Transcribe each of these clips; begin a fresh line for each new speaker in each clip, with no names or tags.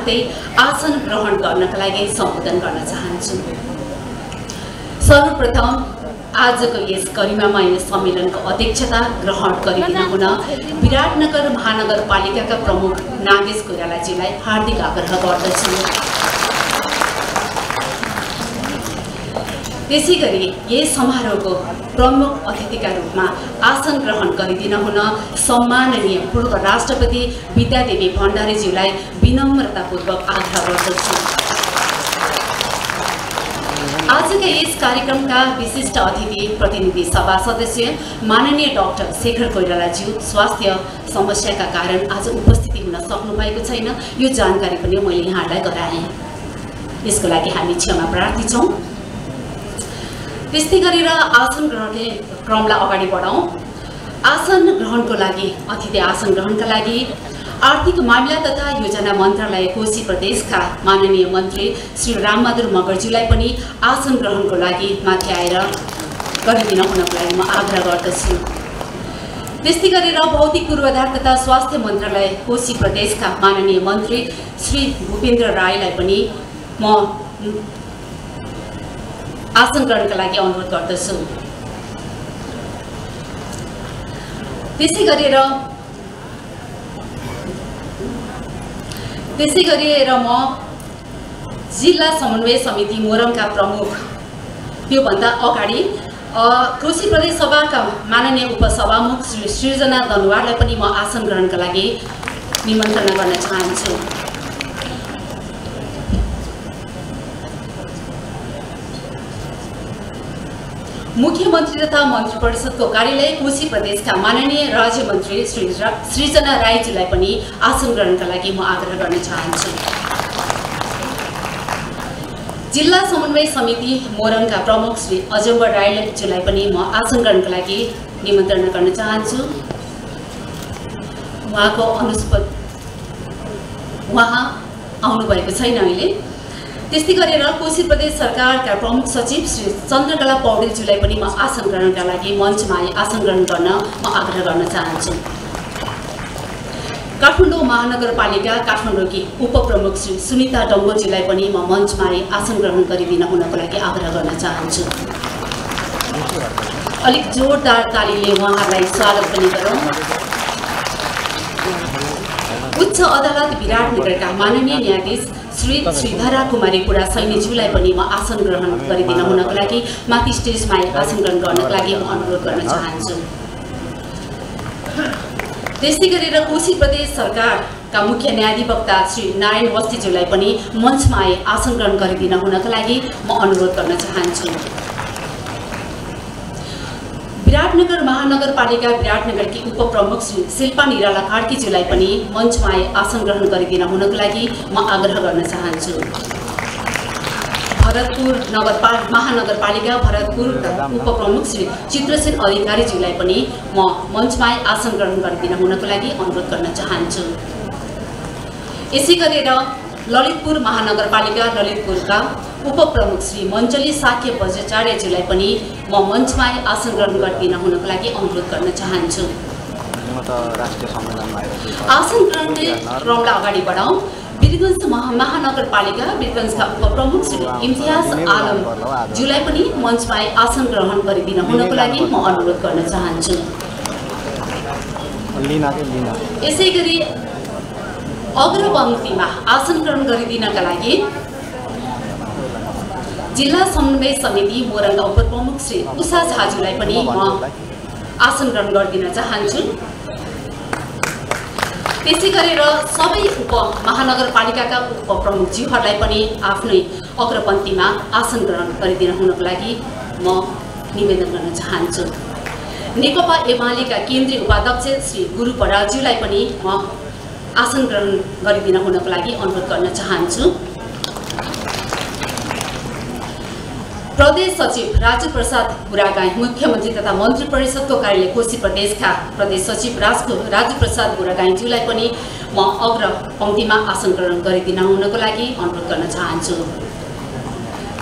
राख्दै आसन ग्रहण गर्नका लागि सम्बोधन गर्न चाहन्छु। सर्वप्रथम आजको यस गरिमामय सम्मेलनको अध्यक्षता ग्रहण गरिदिन हुन विराटनगर महानगरपालिकाका प्रमुख नागेश कोइरालाजीलाई हार्दिक आग्रह गर्दछु। त्यसैगरी यस समारोहको प्रमुख अतिथिका रूपमा आसन ग्रहण गरिदिन हुन सम्माननीय पूर्व राष्ट्रपति विद्यादेवी भण्डारीज्यूलाई विनम्रतापूर्वक आग्रह गर्दछु। आजका यस कार्यक्रमका विशिष्ट अतिथि प्रतिनिधि सभा सदस्य माननीय डाक्टर शेखर कोइरालाज्यू स्वास्थ्य समस्याका कारण आज उपस्थिति हुन सक्नु भएको छैन। यो जानकारी पनि मैले यहाँलाई गराएँ, यसको लागि हामी क्षमा प्रार्थी छौँ। त्यस्तै गरेर आसन ग्रहण क्रमलाई अगाडि बढाउँ। आसन ग्रहणको लागि अतिथि आसन ग्रहणका लागि आर्थिक मामिला तथा योजना मन्त्रालय कोशी प्रदेशका माननीय मन्त्री श्री रामबहादुर मगरज्यूलाई पनि आसन ग्रहणको लागि माथि आएर गरिदिन हुनको लागि म आग्रह गर्दछु। त्यस्तै गरेर भौतिक पूर्वाधार तथा स्वास्थ्य मन्त्रालय कोशी प्रदेशका माननीय मन्त्री श्री भूपेन्द्र राईलाई पनि म आसन ग्रहणका लागि अनुरोध गर्दछु। त्यसै गरेर म जिल्ला समन्वय समिति मोरङका प्रमुख त्योभन्दा अगाडि कोशी प्रदेश सभाका माननीय उपसभामुख श्री सृजना दनुवारलाई पनि म आसन ग्रहणका लागि निमन्त्रणा गर्न चाहन्छु। मुख्यमन्त्री तथा मन्त्री परिषदको कार्यालय कोशी प्रदेशका माननीय राज्य मन्त्री श्री सृजना राईज्यूलाई पनि आसन ग्रहणका लागि म आग्रह गर्न चाहन्छु। जिल्ला समन्वय समिति मोरङका प्रमुख श्री अजम्बर राईज्यूलाई पनि म आसन ग्रहणका लागि निमन्त्रणा गर्न चाहन्छु। उहाँ आउनुभएको छैन अहिले। त्यस्तै गरेर कोशी प्रदेश सरकारका प्रमुख सचिव श्री चन्द्रकला पौडेलज्यूलाई पनि म आसन ग्रहणका लागि मञ्चमा आसन ग्रहण गर्न म आग्रह गर्न चाहन्छु। काठमाडौँ महानगरपालिका काठमाडौँकी उपप्रमुख श्री सुनिता डम्बोजीलाई पनि म मञ्चमा आसन ग्रहण गरिदिन हुनको लागि आग्रह गर्न चाहन्छु। अलिक जोरदार तालीले उहाँहरूलाई स्वागत पनि गरौँ। उच्च अदालत विराटनगरका माननीय न्यायाधीश श्री श्रीधरा कुमारी पुरा सैनीज्यूलाई पनि म आसन ग्रहण गरिदिन हुनको लागि माथि स्टेजमा आसन ग्रहण गर्नको लागि म अनुरोध गर्न चाहन्छु। त्यस्तै गरेर कोशी प्रदेश सरकारका मुख्य न्यायाधिवक्ता श्री नारायण बस्तीज्यूलाई पनि मञ्चमा आसन ग्रहण गरिदिन हुनको लागि म अनुरोध गर्न चाहन्छु। विराटनगर महानगरपालिका विराटनगरकी उपप्रमुख श्री शिल्पा निराला कार्कीज्यूलाई पनि मञ्चमा आसन ग्रहण गरिदिन हुनको लागि म आग्रह गर्न चाहन्छु। भरतपुर महानगरपालिका भरतपुरका उपप्रमुख श्री चित्रसेन अधिकारीज्यूलाई पनि म मञ्चमा आसन ग्रहण गरिदिन हुनको लागि अनुरोध गर्न चाहन्छु। यसै गरेर ललितपुर महानगरपालिका ललितपुरका उपप्रमुख श्री मञ्चली साक्य बज्राचार्यज्यूलाई पनि म मञ्चमा आसन ग्रहण गरिदिन हुनको लागि अनुरोध गर्न चाहन्छु। आसन ग्रहण क्रमलाई अगाडि बढाउँ। वीरगञ्ज महानगरपालिका वीरगञ्जका उपप्रमुख श्री इम्तियाज आलमज्यूलाई पनि मञ्चमा आसन ग्रहण गरिदिन हुनको लागि म अनुरोध गर्न चाहन्छु। यसै गरी अग्रपङ्क्तिमा आसन ग्रहण गरिदिनका लागि जिल्ला समन्वय समिति मोरङका उपप्रमुख श्री उषा झाज्यूलाई पनि म आसन ग्रहण गरिदिन चाहन्छु। त्यसै गरेर सबै महानगरपालिकाका उपप्रमुखज्यूहरूलाई पनि आफ्नै अग्रपङ्क्तिमा आसन ग्रहण गरिदिन हुनको लागि म निवेदन गर्न चाहन्छु। नेकपा एमालेका केन्द्रीय उपाध्यक्ष श्री गुरु बराज्यूलाई पनि म आसन ग्रहण गरिदिन हुनको लागि अनुरोध गर्न चाहन्छु। प्रदेश सचिव राजु प्रसाद गुरागाई मुख्यमन्त्री तथा मन्त्री परिषदको कार्यालय कोशी प्रदेशका प्रदेश सचिव राजु प्रसाद गुरागाईज्यूलाई पनि म अग्र पंक्तिमा आसन ग्रहण गरिदिन हुनको लागि अनुरोध गर्न चाहन्छु।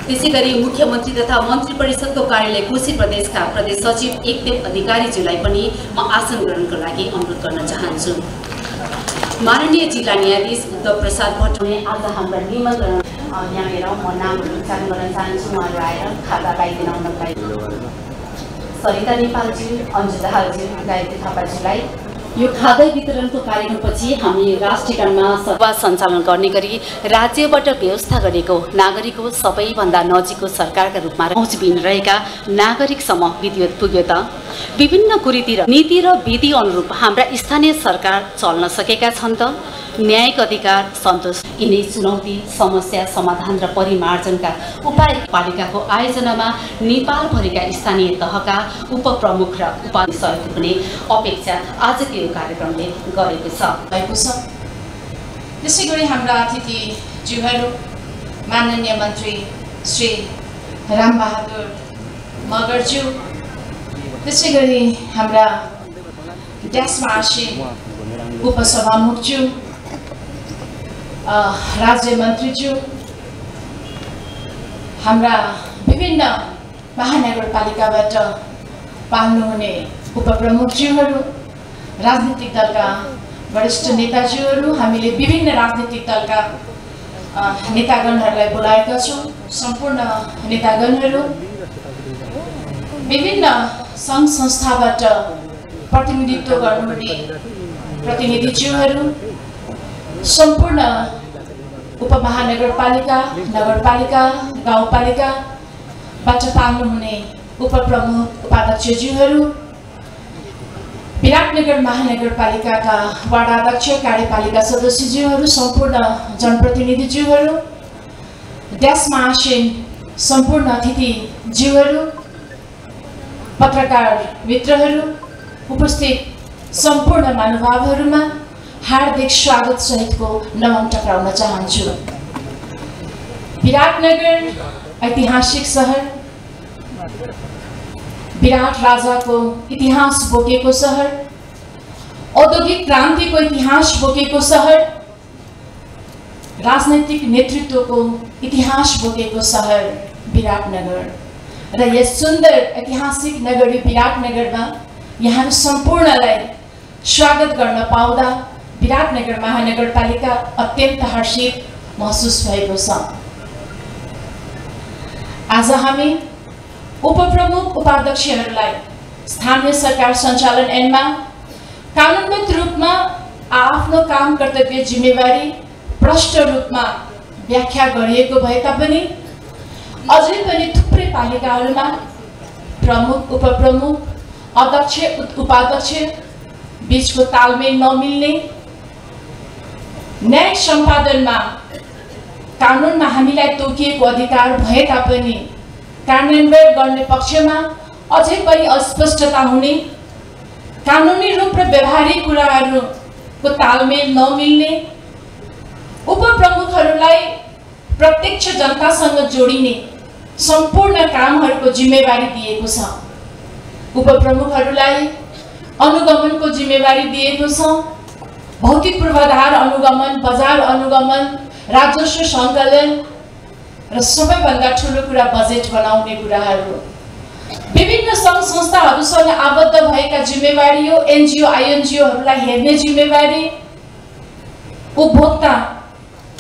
त्यसैगरी मुख्यमन्त्री तथा मन्त्री परिषदको कार्यालय कोशी प्रदेशका प्रदेश सचिव एकदेव अधिकारीज्यूलाई पनि म आसन ग्रहणको लागि अनुरोध गर्न चाहन्छु। माननीय जिल्ला न्यायाधीश उद्धव प्रसाद भट्टले आज हाम्रा निमन्त्रण यहाँ हेर म नामहरू उच्चारण गर्न चाहन्छु। उहाँहरू आएर खाता लगाइदिन आउनलाई सरिता नेपालजी, अन्जु दाहालजी, गायत्री थापाजीलाई यो खाद्य वितरणको कार्यक्रमपछि हामी राष्ट्रियकरणमा सभा सञ्चालन गर्ने गरी राज्यबाट व्यवस्था गरेको नागरिकको सबैभन्दा नजिकको सरकारका रूपमा पहुँचबिन रहेका नागरिकसम्म विद्युत पुग्यो त विभिन्न कुरीति र नीति र विधि अनुरूप हाम्रा स्थानीय सरकार चल्न सकेका छन् त न्यायिक अधिकार सन्तोष। यिनै चुनौती समस्या समाधान र परिमार्जनका उपाय पालिकाको आयोजनामा नेपालभरिका स्थानीय तहका उपप्रमुख र उपाध्यक्ष सहयोग हुने अपेक्षा आजको यो कार्यक्रमले गरेको छ।
त्यसै गरी हाम्रा अतिथिज्यूहरू माननीय मन्त्री श्री रामबहादुर मगरज्यू, त्यसै गरी हाम्रा ड्यासमा आसीन उपसभामुखज्यू, राज्य मन्त्रीज्यू, हाम्रा विभिन्न महानगरपालिकाबाट पाल्नुहुने उपप्रमुखज्यूहरू, राजनीतिक दलका वरिष्ठ नेताज्यूहरू, हामीले विभिन्न राजनीतिक दलका नेतागणहरूलाई बोलाएका छौँ। सम्पूर्ण नेतागणहरू, विभिन्न सङ्घ संस्थाबाट प्रतिनिधित्व गर्नुहुने प्रतिनिधिज्यूहरू, सम्पूर्ण उपमहानगरपालिका, नगरपालिका, गाउँपालिकाबाट पाल्नुहुने उपप्रमुख उपाध्यक्षज्यूहरू, विराटनगर महानगरपालिकाका वार्डाध्यक्ष, कार्यपालिका सदस्यज्यूहरू, सम्पूर्ण जनप्रतिनिधिज्यूहरू, ड्यासमा आसीन सम्पूर्ण अतिथिज्यूहरू, पत्रकार मित्रहरू, उपस्थित सम्पूर्ण महानुभावहरूमा हार्दिक स्वागत सहितको नमन टक्राउन चाहन्छु। विराटनगर ऐतिहासिक सहर, विराट राजाको इतिहास बोकेको सहर, औद्योगिक क्रान्तिको इतिहास बोकेको सहर, राजनैतिक नेतृत्वको इतिहास बोकेको सहर विराटनगर र यस सुन्दर ऐतिहासिक नगरी विराटनगरमा यहाँ सम्पूर्णलाई स्वागत गर्न पाउँदा विराटनगर महानगरपालिका अत्यन्त हर्षित महसुस भएको छ। आज हामी उपप्रमुख उपाध्यक्षहरूलाई स्थानीय सरकार सञ्चालन ऐनमा कानुनबद्ध रूपमा आफ्नो काम कर्तव्य जिम्मेवारी प्रष्ट रूपमा व्याख्या गरिएको भए तापनि अझै पनि थुप्रै पालिकाहरूमा प्रमुख, उपप्रमुख, अध्यक्ष, उपाध्यक्ष बीचको तालमेल नमिल्ने, न्यायिक सम्पादनमा कानुनमा हामीलाई तोकिएको अधिकार भए तापनि कार्यान्वयन गर्ने पक्षमा अझै पनि अस्पष्टता हुने, कानुनी रूप र व्यवहारिक कुराहरूको तालमेल नमिल्ने, उपप्रमुखहरूलाई प्रत्यक्ष जनतासँग जोडिने सम्पूर्ण कामहरूको जिम्मेवारी दिएको छ। उपप्रमुखहरूलाई अनुगमनको जिम्मेवारी दिएको छ। भौतिक पूर्वाधार अनुगमन, बजार अनुगमन, राजस्व सङ्कलन र सबैभन्दा ठुलो कुरा बजेट बनाउने कुराहरू, विभिन्न सङ्घ संस्थाहरूसँग आबद्ध भएका जिम्मेवारी हो, एनजिओ आइएनजिओहरूलाई हेर्ने जिम्मेवारी, उपभोक्ता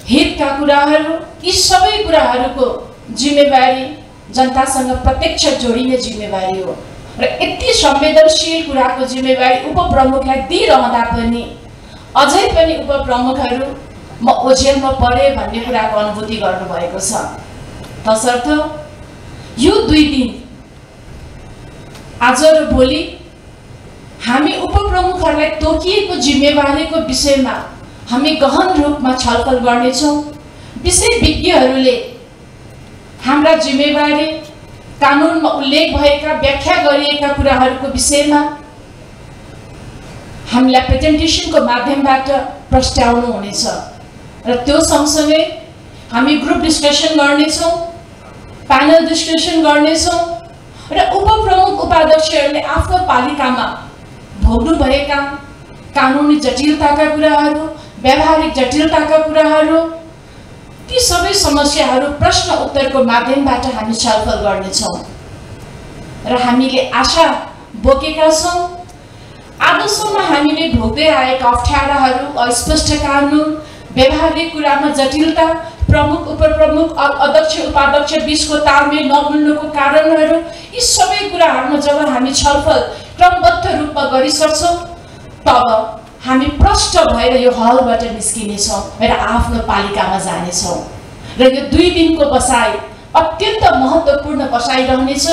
हितका कुराहरू, यी सबै कुराहरूको जिम्मेवारी जनतासँग प्रत्यक्ष जोडिने जिम्मेवारी हो र यति संवेदनशील कुराको जिम्मेवारी उपप्रमुखलाई दिइरहँदा पनि अझै पनि उपप्रमुखहरू म ओझेलमा परे भन्ने कुराको अनुभूति गर्नुभएको छ। तसर्थ यो 2 दिन आज र भोलि हामी उपप्रमुखहरूलाई तोकिएको जिम्मेवारीको विषयमा हामी गहन रूपमा छलफल गर्नेछौँ। विषयविज्ञहरूले हाम्रा जिम्मेवारी, कानुनमा उल्लेख भएका व्याख्या गरिएका कुराहरूको विषयमा हामीलाई प्रेजेन्टेसनको माध्यमबाट प्रस्ट्याउनु हुनेछ र त्यो सँगसँगै हामी ग्रुप डिस्कसन गर्नेछौँ, प्यानल डिस्कसन गर्नेछौँ र उपप्रमुख उपाध्यक्षहरूले आफ्नो पालिकामा भोग्नु भएका कानुनी जटिलताका कुराहरू, व्यावहारिक जटिलताका कुराहरू, ती सबै समस्याहरू प्रश्न उत्तरको माध्यमबाट हामी छलफल गर्नेछौँ र हामीले आशा बोकेका छौँ आजसम्म हामीले भोग्दै आएका अप्ठ्याराहरू, अस्पष्ट कानुन, व्यवहारिक कुरामा जटिलता, प्रमुख उपप्रमुख अध्यक्ष उपाध्यक्ष बीचको तालमेल नमिल्नुको कारणहरू, यी सबै कुराहरूमा जब हामी छलफल क्रमबद्ध रूपमा गरिसक्छौँ तब हामी प्रष्ट भएर यो हलबाट निस्किनेछौँ र आफ्नो पालिकामा जानेछौँ। र यो 2 दिनको बसाइ अत्यन्त महत्त्वपूर्ण बसाइ रहनेछ।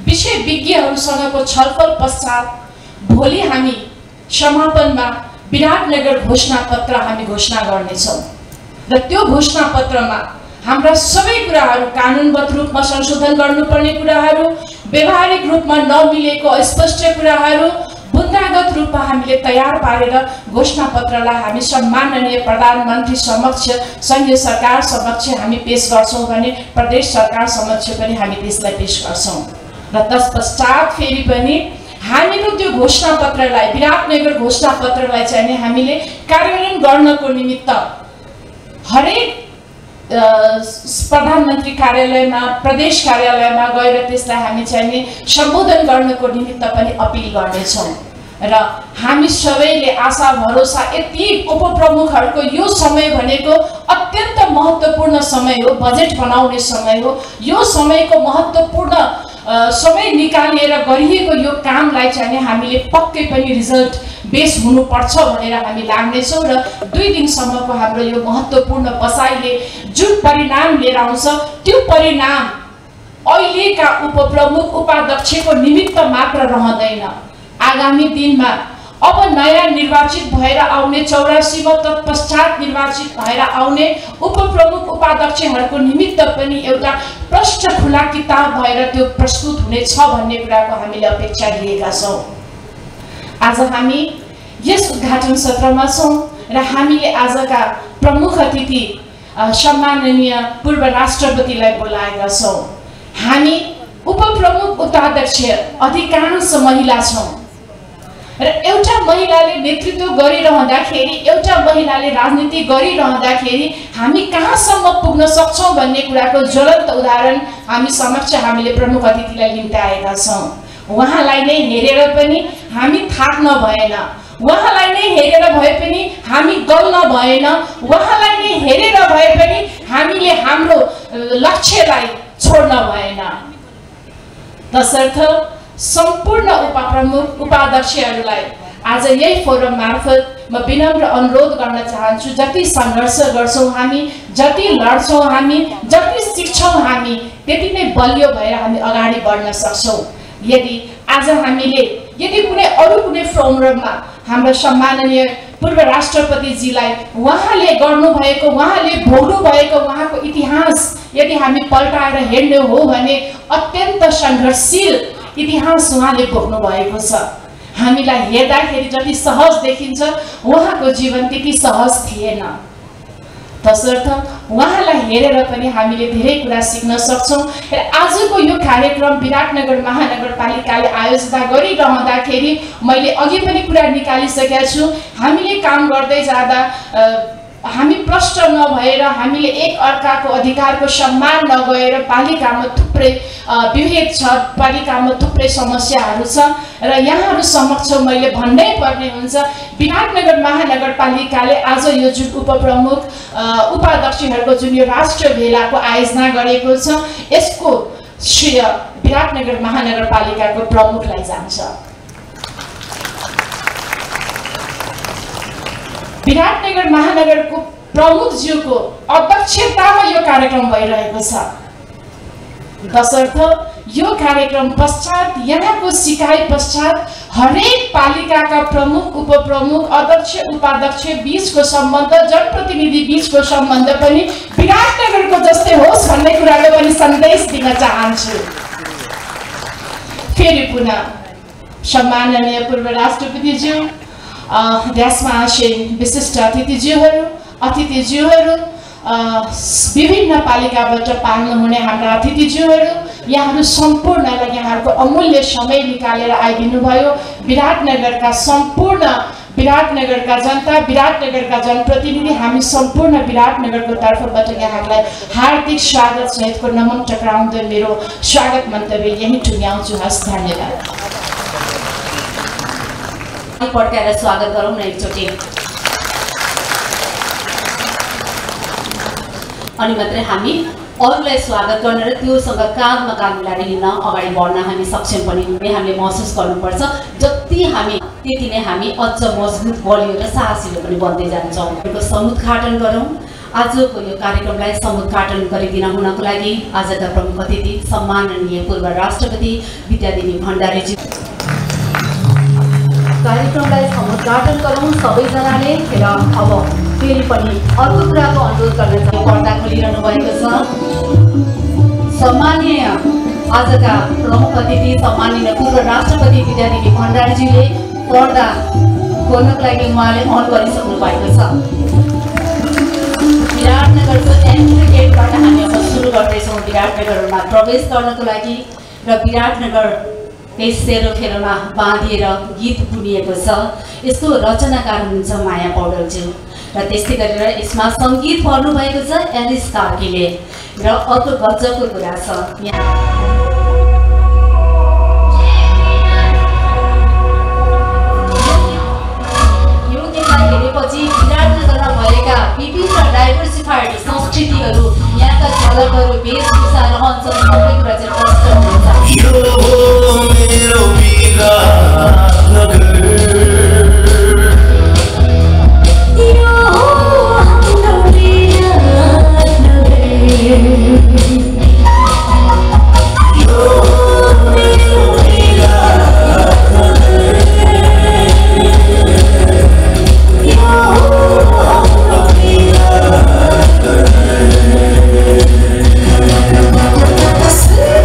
विषय विज्ञहरूसँगको छलफल पश्चात भोलि हामी समापनमा विराटनगर घोषणापत्र हामी घोषणा गर्नेछौँ र त्यो घोषणापत्रमा हाम्रा सबै कुराहरू कानुनबद्ध रूपमा संशोधन गर्नुपर्ने कुराहरू, व्यवहारिक रूपमा नमिलेको अस्पष्ट कुराहरू बुन्दागत रूपमा हामीले तयार पारेर घोषणापत्रलाई हामी सम्माननीय प्रधानमन्त्री समक्ष, संघीय सरकार समक्ष हामी पेश गर्छौँ भने प्रदेश सरकार समक्ष पनि हामी त्यसलाई पेश गर्छौँ। र तत्पश्चात फेरि पनि हामीहरू त्यो घोषणापत्रलाई, विराटनगर घोषणापत्रलाई चाहिँ नि हामीले कार्यान्वयन गर्नको निमित्त हरेक प्रधानमन्त्री कार्यालयमा, प्रदेश कार्यालयमा गएर त्यसलाई हामी चाहिँ नि सम्बोधन गर्नको निमित्त पनि अपिल गर्नेछौँ। र हामी सबैले आशा भरोसा, यति उपप्रमुखहरूको यो समय भनेको अत्यन्त महत्त्वपूर्ण समय हो, बजेट बनाउने समय हो। यो समयको महत्त्वपूर्ण समय निकालेर गरिएको यो कामलाई चाहिँ हामीले पक्कै पनि रिजल्ट बेस हुनुपर्छ भनेर हामी लाग्नेछौँ। र 2 दिनसम्मको हाम्रो यो महत्त्वपूर्ण बसाइले जुन परिणाम लिएर आउँछ त्यो परिणाम अहिलेका उपप्रमुख उपाध्यक्षको निमित्त मात्र रहँदैन। आगामी दिनमा अब नयाँ निर्वाचित भएर आउने 84 मा तत्पश्चात निर्वाचित भएर आउने उपप्रमुख उपाध्यक्षहरूको निमित्त पनि एउटा प्रष्ट खुला किताब भएर त्यो प्रस्तुत हुनेछ भन्ने कुराको हामीले अपेक्षा लिएका छौँ। आज हामी यस उद्घाटन सत्रमा छौँ र हामीले आजका प्रमुख अतिथि सम्माननीय पूर्व राष्ट्रपतिलाई बोलाएका छौँ। हामी उपप्रमुख उपाध्यक्ष अधिकांश महिला छौँ र एउटा महिलाले नेतृत्व गरिरहँदाखेरि, एउटा महिलाले राजनीति गरिरहँदाखेरि हामी कहाँसम्म पुग्न सक्छौँ भन्ने कुराको ज्वलन्त उदाहरण हामी समक्ष हामीले प्रमुख अतिथिलाई निम्त्याएका छौँ। उहाँलाई नै हेरेर पनि हामी थाक्न भएन, उहाँलाई नै हेरेर भए पनि हामी गल्न भएन, उहाँलाई नै हेरेर भए पनि हामीले हाम्रो लक्ष्यलाई छोड्न भएन। तसर्थ सम्पूर्ण उपप्रमुख उपाध्यक्षहरूलाई आज यही फोरम मार्फत म विनम्र अनुरोध गर्न चाहन्छु, जति सङ्घर्ष गर्छौँ हामी, जति लड्छौँ हामी, जति सिक्छौँ हामी, त्यति नै बलियो भएर हामी अगाडि बढ्न सक्छौँ। यदि आज हामीले कुनै अरू कुनै फोरममा हाम्रो सम्माननीय पूर्व राष्ट्रपतिजीलाई उहाँले गर्नुभएको, उहाँले भोग्नुभएको उहाँको इतिहास यदि हामी पल्टाएर हेर्ने हो भने अत्यन्त सङ्घर्षशील इतिहास उहाँले भोग्नु भएको छ। हामीलाई हेर्दाखेरि जति सहज देखिन्छ उहाँको जीवन त्यति सहज थिएन। तसर्थ उहाँलाई हेरेर पनि हामीले धेरै कुरा सिक्न सक्छौँ। र आजको यो कार्यक्रम विराटनगर महानगरपालिकाले आयोजना गरिरहँदाखेरि मैले अघि पनि कुरा निकालिसकेका छु। हामीले काम गर्दै जाँदा हामी प्रष्ट नभएर, हामीले एक अर्काको अधिकारको सम्मान नगरेर पालिकामा थुप्रै विभेद छ, पालिकामा थुप्रै समस्याहरू छ। र यहाँहरू समक्ष मैले भन्नै पर्ने हुन्छ, विराटनगर महानगरपालिकाले आज यो जुन उपप्रमुख उपाध्यक्षहरूको जुन यो राष्ट्र भेलाको आयोजना गरेको छ, यसको श्रेय विराटनगर महानगरपालिकाको प्रमुखलाई जान्छ। विराटनगर महानगरको प्रमुखज्यूको अध्यक्षतामा यो कार्यक्रम भइरहेको छ। तसर्थ यो कार्यक्रम पश्चात, यहाँको सिकाइ पश्चात हरेक पालिकाका प्रमुख, उपप्रमुख, अध्यक्ष, उपाध्यक्ष बीचको सम्बन्ध, जनप्रतिनिधि बीचको सम्बन्ध पनि विराटनगरको जस्तै होस् भन्ने कुराको पनि सन्देश दिन चाहन्छु। फेरि पुनः सम्माननीय पूर्व राष्ट्रपतिज्यू, ध्यासमासीन विशिष्ट अतिथिज्यूहरू, विभिन्न पालिकाबाट पाल्नुहुने हाम्रा अतिथिज्यूहरू, यहाँहरू सम्पूर्णलाई यहाँहरूको अमूल्य समय निकालेर आइदिनु भयो। विराटनगरका सम्पूर्ण विराटनगरका जनता, विराटनगरका जनप्रतिनिधि, हामी सम्पूर्ण विराटनगरको तर्फबाट यहाँहरूलाई हार्दिक स्वागत सहितको नमन टक्राउँदै मेरो स्वागत मन्तव्य यही टुङ्ग्याउँछु। हस्, धन्यवाद।
पड्काएर स्वागत गरौँ न एकचोटि। अनि मात्रै हामी अरूलाई स्वागत गर्न र त्योसँग काँधमा काँध मिलाएर हिँड्न अगाडि बढ्न हामी सक्षम पनि हुने हामीले महसुस गर्नुपर्छ। जति हामी त्यति नै हामी अझ मजबुत बलियो र साहसिलो पनि बन्दै जान्छौँ। यो समुद्घाटन गरौँ। आजको यो कार्यक्रमलाई समुद्घाटन गरिदिन हुनको लागि आजका प्रमुख अतिथि सम्माननीय पूर्व राष्ट्रपति विद्यादेवी भण्डारीजी। कार्यक्रमलाई समुद्घाटन गरौँ सबैजनाले। र अब फेरि पनि अर्को कुराको अनुरोध गर्न चाहन्छु। पर्दा खोलिरहनु भएको छ। सम्माननीय आजका प्रमुख अतिथि सम्माननीय पूर्व राष्ट्रपति विद्यादेवी भण्डारीजीले पर्दा खोल्नको लागि उहाँले अन गरिसक्नु भएको छ। विराटनगरको एन्ट्री गेटबाट हामी अब सुरु गर्दैछौँ विराटनगरमा प्रवेश गर्नको लागि। र विराटनगर यस सेरोफेरोमा बाँधिएर गीत बुनिएको छ। यसको रचनाकार हुनुहुन्छ माया पौडेलज्यू र त्यस्तै गरेर यसमा सङ्गीत भर्नुभएको छ एलिस कार्कीले। र अर्को गजबको कुरा छ यो गीतलाई हेरेपछि विराटनगरमा भएका विभिन्न डाइभर्सिफाइड संस्कृतिहरू यहाँका झलकहरू वेशभूषा रहन्छन् सबै कुरा चाहिँ प्रष्ट हुन्छ।
Say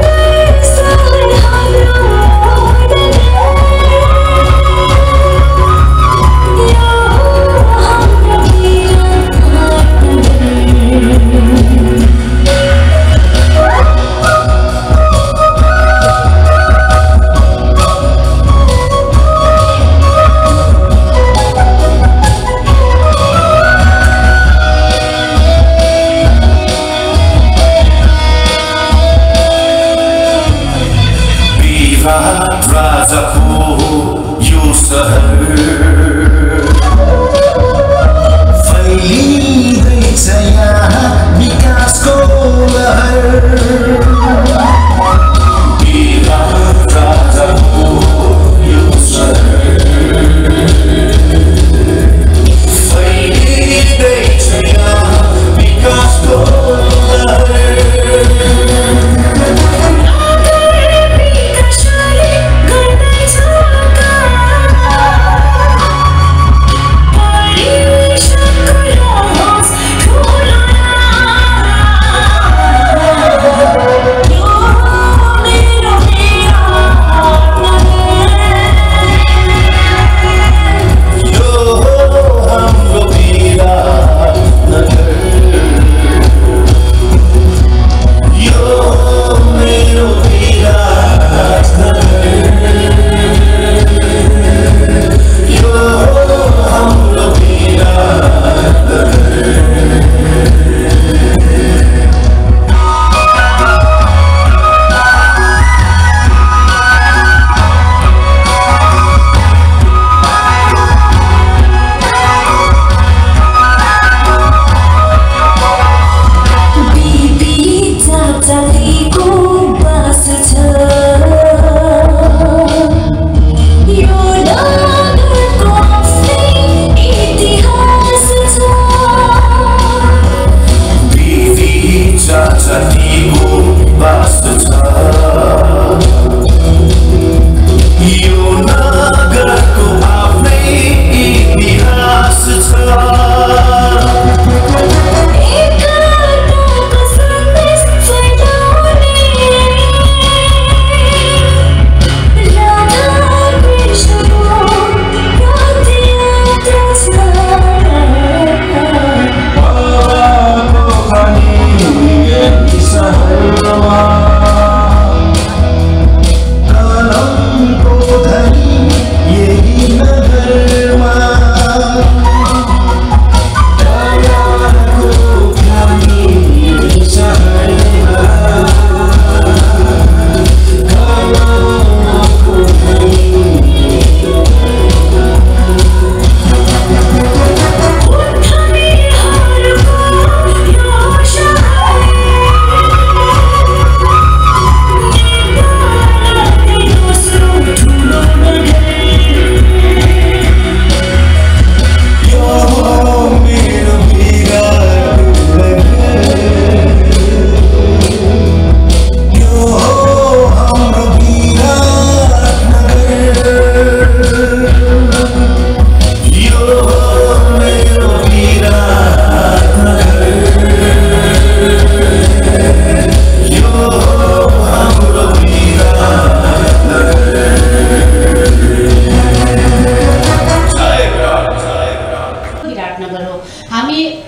विराटनगर हो। हामी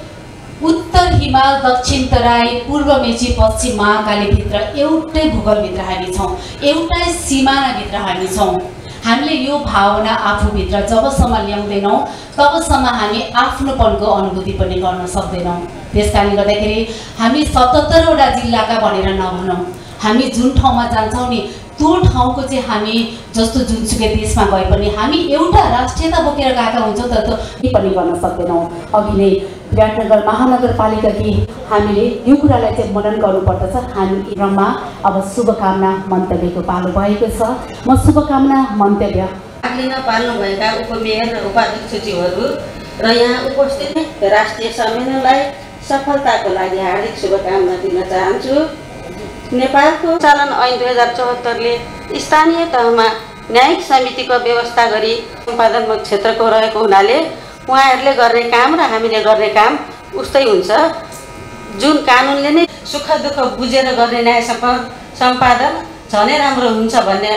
उत्तर हिमाल, दक्षिण तराई, पूर्व मेची, पश्चिम महाकालीभित्र एउटै भूगोलभित्र हामी छौँ, एउटै सिमानाभित्र हामी छौँ। हामीले यो भावना आफूभित्र जबसम्म ल्याउँदैनौँ तबसम्म हामी आफ्नोपनको अनुभूति पनि गर्न सक्दैनौँ। त्यस कारणले गर्दाखेरि हामी 77वटा जिल्लाका भनेर नभनौँ, हामी जुन ठाउँमा जान्छौँ नि त्यो ठाउँको चाहिँ हामी जस्तो जुनसुकै देशमा गए पनि हामी एउटा राष्ट्रियता बोकेर गएका हुन्छौँ तर त्यो पनि गर्न सक्दैनौँ। अघि नै विराटनगर महानगरपालिकाकी हामीले यो कुरालाई चाहिँ मनन गर्नुपर्दछ। हामी क्रममा अब शुभकामना मन्तव्यको पालो भएको छ। म शुभकामना मन्तव्य
लिन पाल्नुभएका उपमेयर र उपाध्यक्षज्यूहरू र यहाँ उपस्थित राष्ट्रिय सम्मेलनलाई सफलताको लागि हार्दिक शुभकामना दिन चाहन्छु। नेपालको चालन ऐन 2074ले स्थानीय तहमा न्यायिक समितिको व्यवस्था गरी सम्पादनमूलक क्षेत्रको रहेको हुनाले उहाँहरूले गर्ने काम र हामीले गर्ने काम उस्तै हुन्छ। जुन कानुनले नै सुख दुःख बुझेर गर्ने न्याय सम्पादन झनै राम्रो हुन्छ भन्ने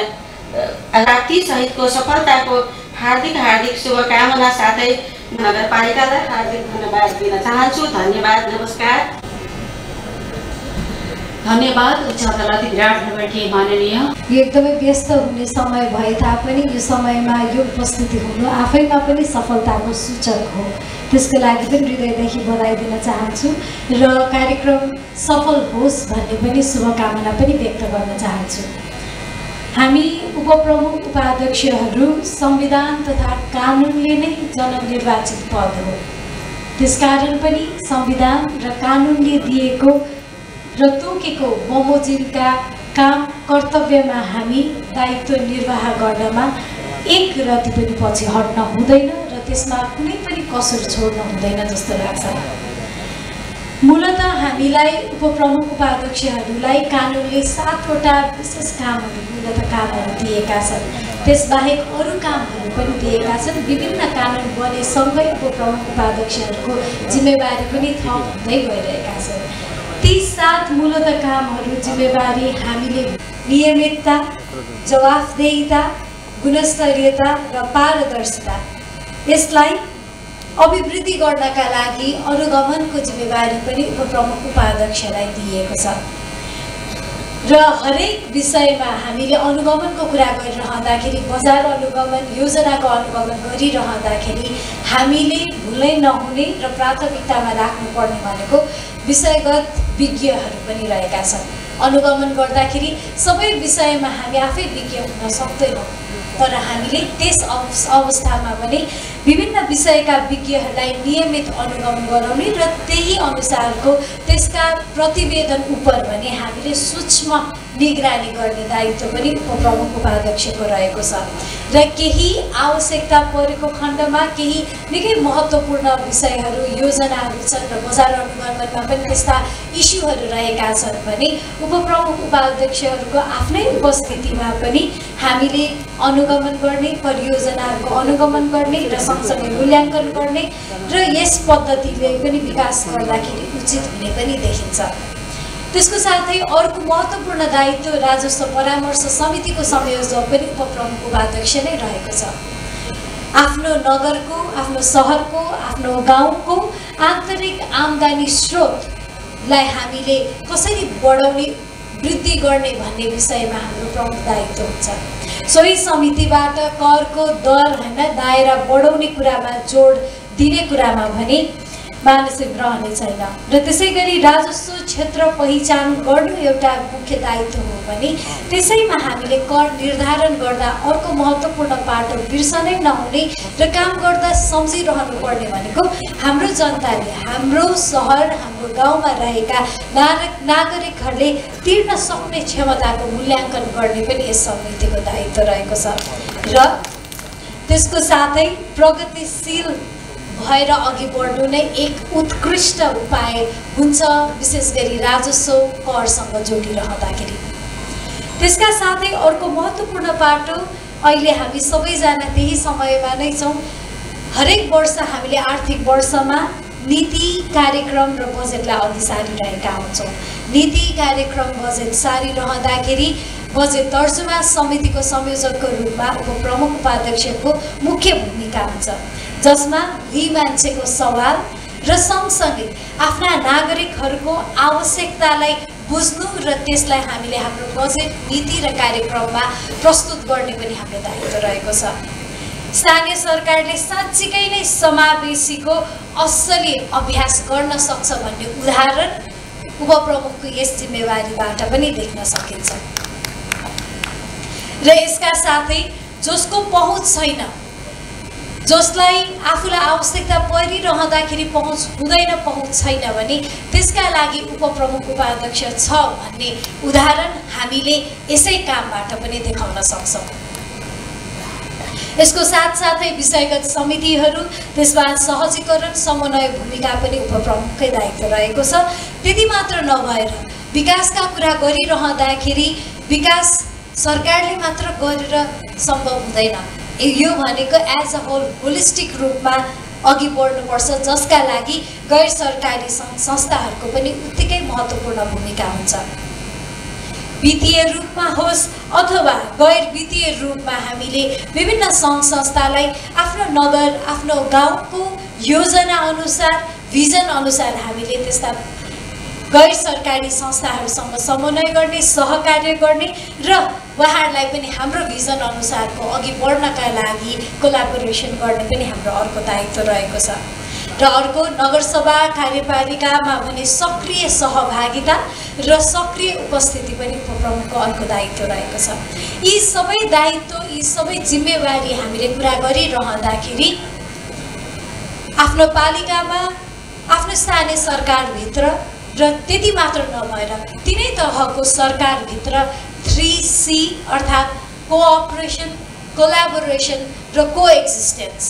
प्राप्तिसहितको सफलताको हार्दिक शुभकामना साथै नगरपालिकालाई हार्दिक धन्यवाद दिन चाहन्छु। धन्यवाद, नमस्कार।
धन्यवाद उच्च अदालत विराटनगरकी माननीय।
यो एकदमै व्यस्त हुने समय भए तापनि यो समयमा यो उपस्थिति हुनु आफैमा पनि सफलताको सूचक हो। त्यसको लागि पनि हृदयदेखि बधाई दिन चाहन्छु र कार्यक्रम सफल होस् भन्ने पनि शुभकामना पनि व्यक्त गर्न चाहन्छु। हामी उपप्रमुख उपाध्यक्षहरू संविधान तथा कानुनले नै जननिर्वाचित पद हो। त्यसकारण पनि संविधान र कानुनले दिएको र तोकेको बमोजिमका काम कर्तव्यमा हामी दायित्व निर्वाह गर्नमा एक रति पनि पछि हट्न हुँदैन र त्यसमा कुनै पनि कसर छोड्न हुँदैन जस्तो लाग्छ। मूलतः हामीलाई उपप्रमुख उपाध्यक्षहरूलाई कानुनले 7वटा विशेष कामहरू दिएका छन्। त्यसबाहेक अरू कामहरू पनि दिएका छन्। विभिन्न कानुन बनेसँगै उपप्रमुख उपाध्यक्षहरूको जिम्मेवारी पनि थप हुँदै गइरहेका छन्। ती 7 मूलतः कामहरू जिम्मेवारी हामीले नियमितता, जवाफदेहिता, गुणस्तरीयता र पारदर्शिता यसलाई अभिवृद्धि गर्नका लागि अनुगमनको जिम्मेवारी पनि उपप्रमुख उपाध्यक्षलाई दिएको छ र हरेक विषयमा हामीले अनुगमनको कुरा गरिरहँदाखेरि बजार अनुगमन योजनाको अनुगमन गरिरहँदाखेरि हामीले भुलै नहुने र प्राथमिकतामा राख्नुपर्ने भनेको विषयगत विज्ञहरू पनि रहेका छन्। अनुगमन गर्दाखेरि सबै विषयमा हामी आफै विज्ञ हुन सक्दैनौँ तर हामीले त्यस अवस्थामा पनि विभिन्न विषयका विज्ञहरूलाई नियमित अनुगमन गराउने र त्यही अनुसारको त्यसका प्रतिवेदन उप पनि हामीले सूक्ष्म निगरानी गर्ने दायित्व पनि उपप्रमुख उपाध्यक्षको रहेको छ र केही आवश्यकता परेको खण्डमा केही निकै महत्त्वपूर्ण विषयहरू योजनाहरू छन् र बजार अनुगमनमा पनि त्यस्ता इस्युहरू रहेका छन् भने उपप्रमुख उपाध्यक्षहरूको आफ्नै उपस्थितिमा पनि हामीले अनुगमन गर्ने, परियोजनाहरूको अनुगमन गर्ने र सँगसँगै मूल्याङ्कन गर्ने र यस पद्धतिले पनि विकास गर्दाखेरि उचित हुने पनि देखिन्छ। त्यसको साथै अर्को महत्त्वपूर्ण दायित्व राजस्व परामर्श समितिको संयोजक पनि उपप्रमुख उपाध्यक्ष नै रहेको छ। आफ्नो नगरको, आफ्नो सहरको, आफ्नो गाउँको आन्तरिक आम्दानी स्रोतलाई हामीले कसरी बढाउने, वृद्धि गर्ने भन्ने विषयमा हाम्रो प्रमुख दायित्व हुन्छ। सोही समितिबाट करको दर दायरा बढाउने कुरामा जोड दिने कुरामा भने मानसिक रहने छैन र त्यसै गरी राजस्व क्षेत्र पहिचान गर्नु एउटा मुख्य दायित्व हो भने त्यसैमा हामीले कर निर्धारण गर्दा अर्को महत्त्वपूर्ण पाटो बिर्सनै नहुने र काम गर्दा सम्झिरहनु पर्ने भनेको हाम्रो जनताले हाम्रो सहर, हाम्रो गाउँमा रहेका नागरिकहरूले तिर्न सक्ने क्षमताको मूल्याङ्कन गर्ने पनि यस समितिको दायित्व रहेको छ र त्यसको साथै प्रगतिशील भएर अघि बढ्नु नै एक उत्कृष्ट उपाय हुन्छ, विशेष गरी राजस्व करसँग जोडिरहँदाखेरि। त्यसका साथै अर्को महत्त्वपूर्ण पाटो अहिले हामी सबैजना त्यही समयमा नै छौँ। हरेक वर्ष हामीले आर्थिक वर्षमा नीति कार्यक्रम र बजेटलाई अघि सारिरहेका हुन्छौँ। नीति कार्यक्रम बजेट सारिरहँदाखेरि बजेट तर्जुमा समितिको संयोजकको रूपमा उपप्रमुख उपाध्यक्षको मुख्य भूमिका हुन्छ। जसमा दुई मान्छेको सवाल र सँगसँगै आफ्ना नागरिकहरूको आवश्यकतालाई बुझ्नु र त्यसलाई हामीले हाम्रो बजेट नीति र कार्यक्रममा प्रस्तुत गर्ने पनि हाम्रो दायित्व रहेको छ। स्थानीय सरकारले साँच्चीकै नै समावेशीको असली अभ्यास गर्न सक्छ भन्ने उदाहरण उपप्रमुखको यस जिम्मेवारीबाट पनि देख्न सकिन्छ। र यसका साथै जसको पहुँच छैन, जसलाई आफूलाई आवश्यकता परिरहँदाखेरि पहुँच हुँदैन, पहुँच छैन भने त्यसका लागि उपप्रमुख उपाध्यक्ष छ भन्ने उदाहरण हामीले यसै कामबाट पनि देखाउन सक्छौँ। यसको साथसाथै विषयगत समितिहरू, त्यसबाद सहजीकरण समन्वय भूमिका पनि उपप्रमुखकै दायित्व रहेको छ। त्यति मात्र नभएर विकासका कुरा गरिरहँदाखेरि विकास सरकारले मात्र गरेर सम्भव हुँदैन। यो भनेको एज अ होल होलिस्टिक रूपमा अघि बढ्नुपर्छ, जसका लागि गैर सरकारी संस्थाहरूको पनि उत्तिकै महत्त्वपूर्ण भूमिका हुन्छ। वित्तीय रूपमा होस् अथवा गैर वित्तीय रूपमा हामीले विभिन्न सङ्घ संस्थालाई आफ्नो नगर, आफ्नो गाउँको योजना अनुसार, भिजन अनुसार हामीले त्यस्ता गैर सरकारी संस्थाहरूसँग समन्वय गर्ने, सहकार्य गर्ने र उहाँहरूलाई पनि हाम्रो भिजन अनुसारको अघि बढ्नका लागि कोलाबोरेसन गर्ने पनि हाम्रो अर्को दायित्व रहेको छ। र अर्को नगरसभा कार्यपालिकामा भने सक्रिय सहभागिता र सक्रिय उपस्थिति पनि उपप्रमुखको अर्को दायित्व रहेको छ। यी सबै दायित्व, यी सबै जिम्मेवारी हामीले पुरा गरिरहँदाखेरि आफ्नो पालिकामा, आफ्नो स्थानीय सरकारभित्र र त्यति मात्र नभएर तिनै तहको सरकारभित्र 3C अर्थात् कोअपरेसन, कोलाबोरेसन र कोएक्जिस्टेन्स,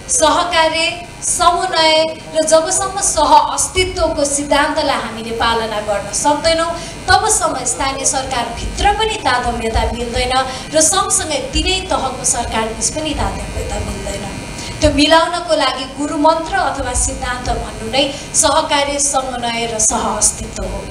सहकार्य, समन्वय र जबसम्म सह अस्तित्वको सिद्धान्तलाई हामीले पालना गर्न सक्दैनौँ तबसम्म स्थानीय सरकारभित्र पनि तारतम्यता मिल्दैन र सँगसँगै तिनै तहको सरकारबिच पनि तारतम्यता मिल्दैन। त्यो मिलाउनको लागि गुरुमन्त्र अथवा सिद्धान्त भन्नु नै सहकार्य, समन्वय र सह अस्तित्व हो।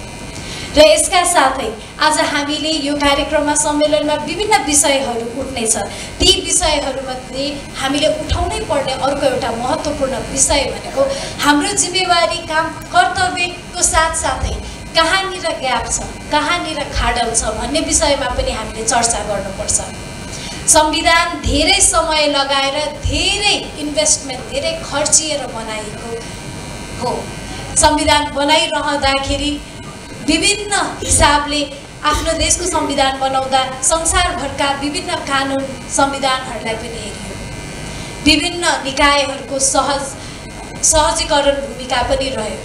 र यसका साथै आज हामीले यो कार्यक्रममा, सम्मेलनमा विभिन्न विषयहरू उठ्नेछ। ती विषयहरूमध्ये हामीले उठाउनै पर्ने अर्को एउटा महत्त्वपूर्ण विषय भनेको हाम्रो जिम्मेवारी, काम, कर्तव्यको साथसाथै कहाँनिर ग्याप छ, कहाँनिर खाडल छ भन्ने विषयमा पनि हामीले चर्चा गर्नुपर्छ। संविधान धेरै समय लगाएर, धेरै इन्भेस्टमेन्ट, धेरै खर्चिएर बनाएको हो। संविधान बनाइरहँदाखेरि विभिन्न हिसाबले आफ्नो देशको संविधान बनाउँदा संसारभरका विभिन्न कानुन संविधानहरूलाई पनि हेरियो। विभिन्न निकायहरूको सहजीकरण भूमिका पनि रह्यो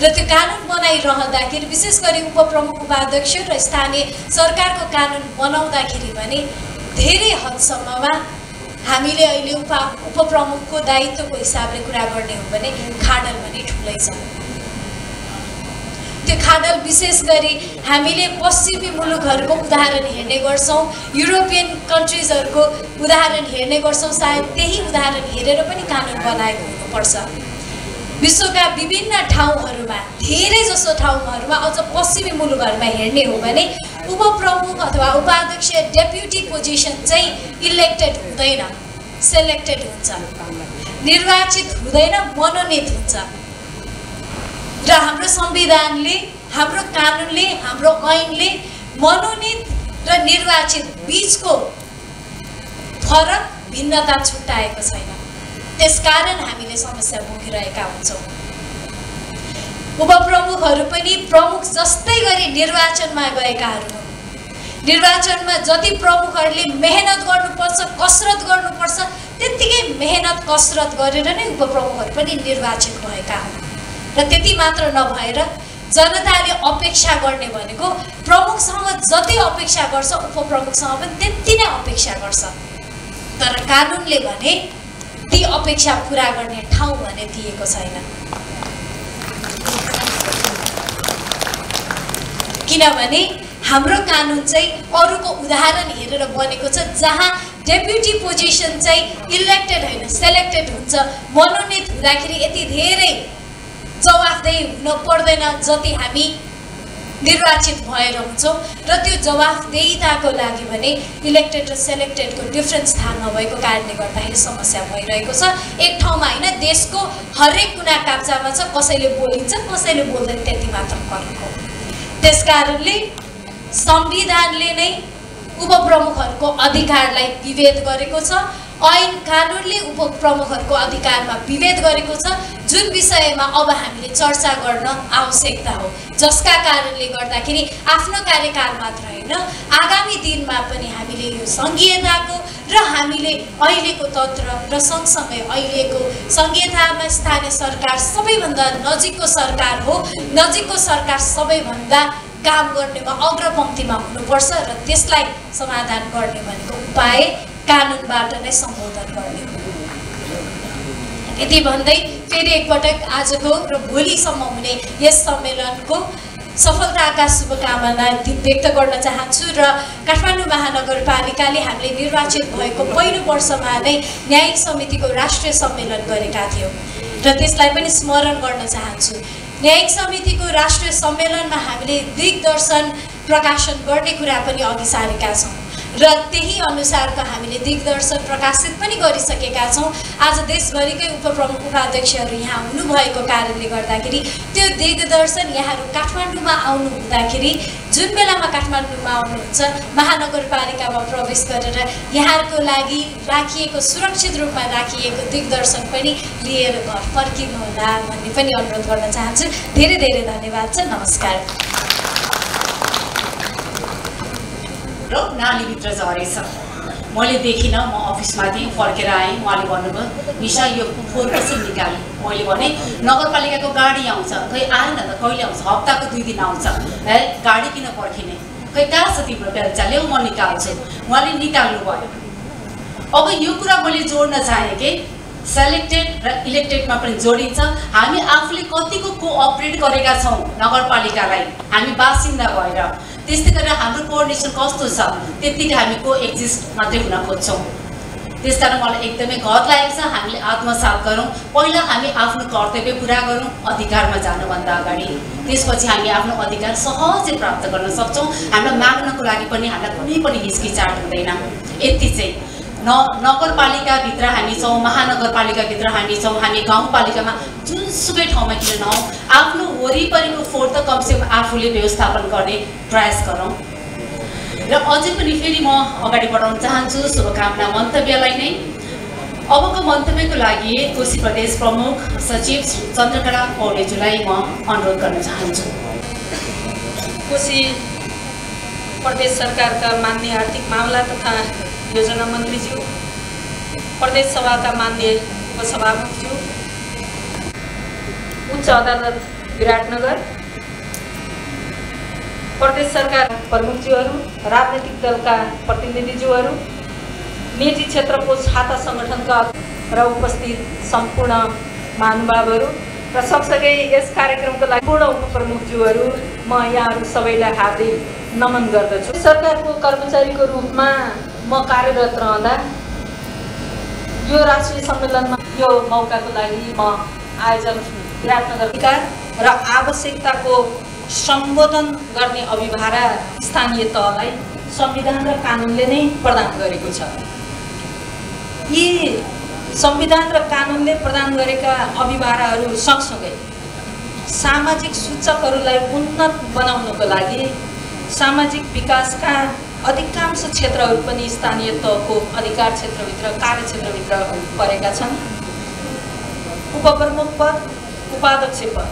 र त्यो कानुन बनाइरहँदाखेरि विशेष गरी उपप्रमुख, उपाध्यक्ष र स्थानीय सरकारको कानुन बनाउँदाखेरि भने धेरै हदसम्ममा हामीले अहिले उपप्रमुखको दायित्वको हिसाबले कुरा गर्ने हो भने खाडल पनि ठुलै छ। त्यो खाडल विशेष गरी हामीले पश्चिमी मुलुकहरूको उदाहरण हेर्ने गर्छौँ, युरोपियन कन्ट्रिजहरूको उदाहरण हेर्ने गर्छौँ। सायद त्यही उदाहरण हेरेर पनि कानुन बनाएको हुनुपर्छ। विश्वका विभिन्न ठाउँहरूमा, धेरै जसो ठाउँहरूमा, अझ पश्चिमी मुलुकहरूमा हेर्ने हो भने उपप्रमुख अथवा उपाध्यक्ष, डेप्युटी पोजिसन चाहिँ इलेक्टेड हुँदैन, सेलेक्टेड हुन्छ, निर्वाचित हुँदैन, मनोनित हुन्छ। र हाम्रो संविधानले, हाम्रो कानुनले, हाम्रो ऐनले मनोनित र निर्वाचित बीचको फरक, भिन्नता छुट्याएको छैन। त्यसकारण हामीले समस्या भोगिरहेका हुन्छौँ। उपप्रमुखहरू पनि प्रमुख जस्तै गरी निर्वाचनमा गएकाहरू हुन्। निर्वाचनमा जति प्रमुखहरूले मेहनत गर्नुपर्छ, कसरत गर्नुपर्छ, त्यत्तिकै मेहनत कसरत गरेर नै उपप्रमुखहरू पनि निर्वाचित भएका हुन्। र त्यति मात्र नभएर जनताले अपेक्षा गर्ने भनेको प्रमुखसँग जति अपेक्षा गर्छ उपप्रमुखसँग पनि त्यति नै अपेक्षा गर्छ। तर कानुनले भने ती अपेक्षा पुरा गर्ने ठाउँ भने दिएको छैन। किनभने हाम्रो कानुन चाहिँ अरूको उदाहरण हेरेर बनेको छ, जहाँ डेप्युटी पोजिसन चाहिँ इलेक्टेड होइन, सेलेक्टेड हुन्छ। मनोनित हुँदाखेरि यति धेरै जवाफदेही हुन पर्दैन जति हामी निर्वाचित भएर हुन्छौँ र त्यो जवाफदेहिताको लागि भने इलेक्टेड र सेलेक्टेडको डिफ्रेन्स थाहा नभएको कारणले गर्दाखेरि समस्या भइरहेको छ। एक ठाउँमा होइन, देशको हरेक कुना काप्चामा छ, कसैले बोलिन्छ कसैले बोल्दैन, त्यति मात्र फरक हो। त्यसकारणले संविधानले नै उपप्रमुखहरूको अधिकारलाई विभेद गरेको छ, ऐन कानुनले उपप्रमुखहरूको अधिकारमा विभेद गरेको छ, जुन विषयमा अब हामीले चर्चा गर्न आवश्यकता हो, जसका कारणले गर्दाखेरि आफ्नो कार्यकाल मात्र होइन आगामी दिनमा पनि हामीले यो संघीयताको र हामीले अहिलेको तन्त्र र सँगसँगै अहिलेको संघीयतामा स्थानीय सरकार सबैभन्दा नजिकको सरकार हो, नजिकको सरकार सबैभन्दा काम गर्नेमा अग्रपङ्क्तिमा हुनुपर्छ र त्यसलाई समाधान गर्ने भनेको उपाय कानुनबाट नै सम्बोधन गर्ने हो। यति भन्दै फेरि एकपटक आजको र भोलिसम्म हुने यस सम्मेलनको सफलताका शुभकामना व्यक्त गर्न चाहन्छु र काठमाडौँ महानगरपालिकाले हामीले निर्वाचित भएको पहिलो वर्षमा नै न्यायिक समितिको राष्ट्रिय सम्मेलन गरेका थियौँ र त्यसलाई पनि स्मरण गर्न चाहन्छु। न्यायिक समितिको राष्ट्रिय सम्मेलनमा हामीले दिग्दर्शन प्रकाशन गर्ने कुरा पनि अघि सारेका छौँ र त्यही अनुसारको हामीले दिग्दर्शन प्रकाशित पनि गरिसकेका छौँ। आज देशभरिकै उपप्रमुख उपाध्यक्षहरू यहाँ हुनुभएको कारणले गर्दाखेरि त्यो दिग्दर्शन यहाँहरू काठमाडौँमा आउनु हुँदाखेरि जुन बेलामा काठमाडौँमा आउनुहुन्छ महानगरपालिकामा प्रवेश गरेर यहाँहरूको लागि राखिएको सुरक्षित रूपमा राखिएको दिग्दर्शन पनि लिएर घर फर्किनुहोला भन्ने पनि अनुरोध गर्न चाहन्छु। धेरै धेरै धन्यवाद छ। नमस्कार।
र नालीभित्र झरेछ, मैले देखिनँ, म अफिसमा थिएँ, फर्केर आएँ, उहाँले भन्नुभयो निशा यो फोहोर कसरी निकाल्यो। मैले भने नगरपालिकाको गाडी आउँछ, खै आएन त, कहिले आउँछ, हप्ताको 2 दिन आउँछ, है गाडी किन पर्खिने, खै कहाँ छ तिम्रो बेलचा, ल्याऊ म निकाल्छु। उहाँले निकाल्नु भयो। अब यो कुरा मैले जोड्न चाहेँ कि सेलेक्टेड र इलेक्टेडमा पनि जोडिन्छ। हामी आफूले कतिको कोअपरेट गरेका छौँ नगरपालिकालाई, हामी बासिन्दा भएर, त्यस्तै गरेर हाम्रो कोअर्डिनेसन कस्तो छ, त्यतिकै हामी कोएक्जिस्ट मात्रै हुन खोज्छौँ। त्यसकारण मलाई एकदमै गत लागेको छ। हामीले आत्मसात गरौँ, पहिला हामी आफ्नो कर्तव्य पुरा गरौँ अधिकारमा जानुभन्दा अगाडि, त्यसपछि हामी आफ्नो अधिकार सहजै प्राप्त गर्न सक्छौँ। हामीलाई माग्नको लागि पनि हामीलाई कुनै पनि हिचकिचाट हुँदैन। यति चाहिँ नगरपालिकाभित्र हामी छौँ, महानगरपालिकाभित्र हामी छौँ, हामी गाउँपालिकामा जुनसुकै ठाउँमा किन नहौँ, आफ्नो वरिपरिको फोहोर त कमसेकम आफूले व्यवस्थापन गर्ने प्रयास गरौँ। र अझै पनि फेरि म अगाडि बढाउन चाहन्छु शुभकामना मन्तव्यलाई नै। अबको मन्तव्यको लागि कोशी प्रदेश प्रमुख सचिव चन्द्रकला पौडेलज्यूलाई म अनुरोध गर्न चाहन्छु।
कोशी प्रदेश सरकारका माननीय आर्थिक मामला तथा योजना मन्त्रीज्यू, प्रदेश सभाका माननीय उपसभामुखज्यू, उच्च अदालत विराटनगर, प्रदेश सरकार प्रमुखज्यूहरू, राजनीतिक दलका प्रतिनिधिज्यूहरू, निजी क्षेत्रको छाता सङ्गठनका र उपस्थित सम्पूर्ण महानुभावहरू र सँगसँगै यस कार्यक्रमको लागि पूर्ण उपप्रमुखज्यूहरू, म यहाँहरू सबैलाई हार्दिक नमन गर्दछु। सरकारको कर्मचारीको रूपमा म कार्यरत रहँदा यो राष्ट्रिय सम्मेलनमा यो मौकाको लागि म आयोजन विराटनगरका र आवश्यकताको सम्बोधन गर्ने अभिभारा स्थानीय तहलाई संविधान र कानुनले नै प्रदान गरेको छ। यी संविधान र कानुनले प्रदान गरेका अभिभाराहरू सँगसँगै सामाजिक सूचकहरूलाई उन्नत बनाउनको लागि सामाजिक विकासका अधिकांश क्षेत्रहरू पनि स्थानीय तहको अधिकार क्षेत्रभित्र, कार्यक्षेत्रभित्र परेका छन्। उपप्रमुख पद, उपाध्यक्ष पद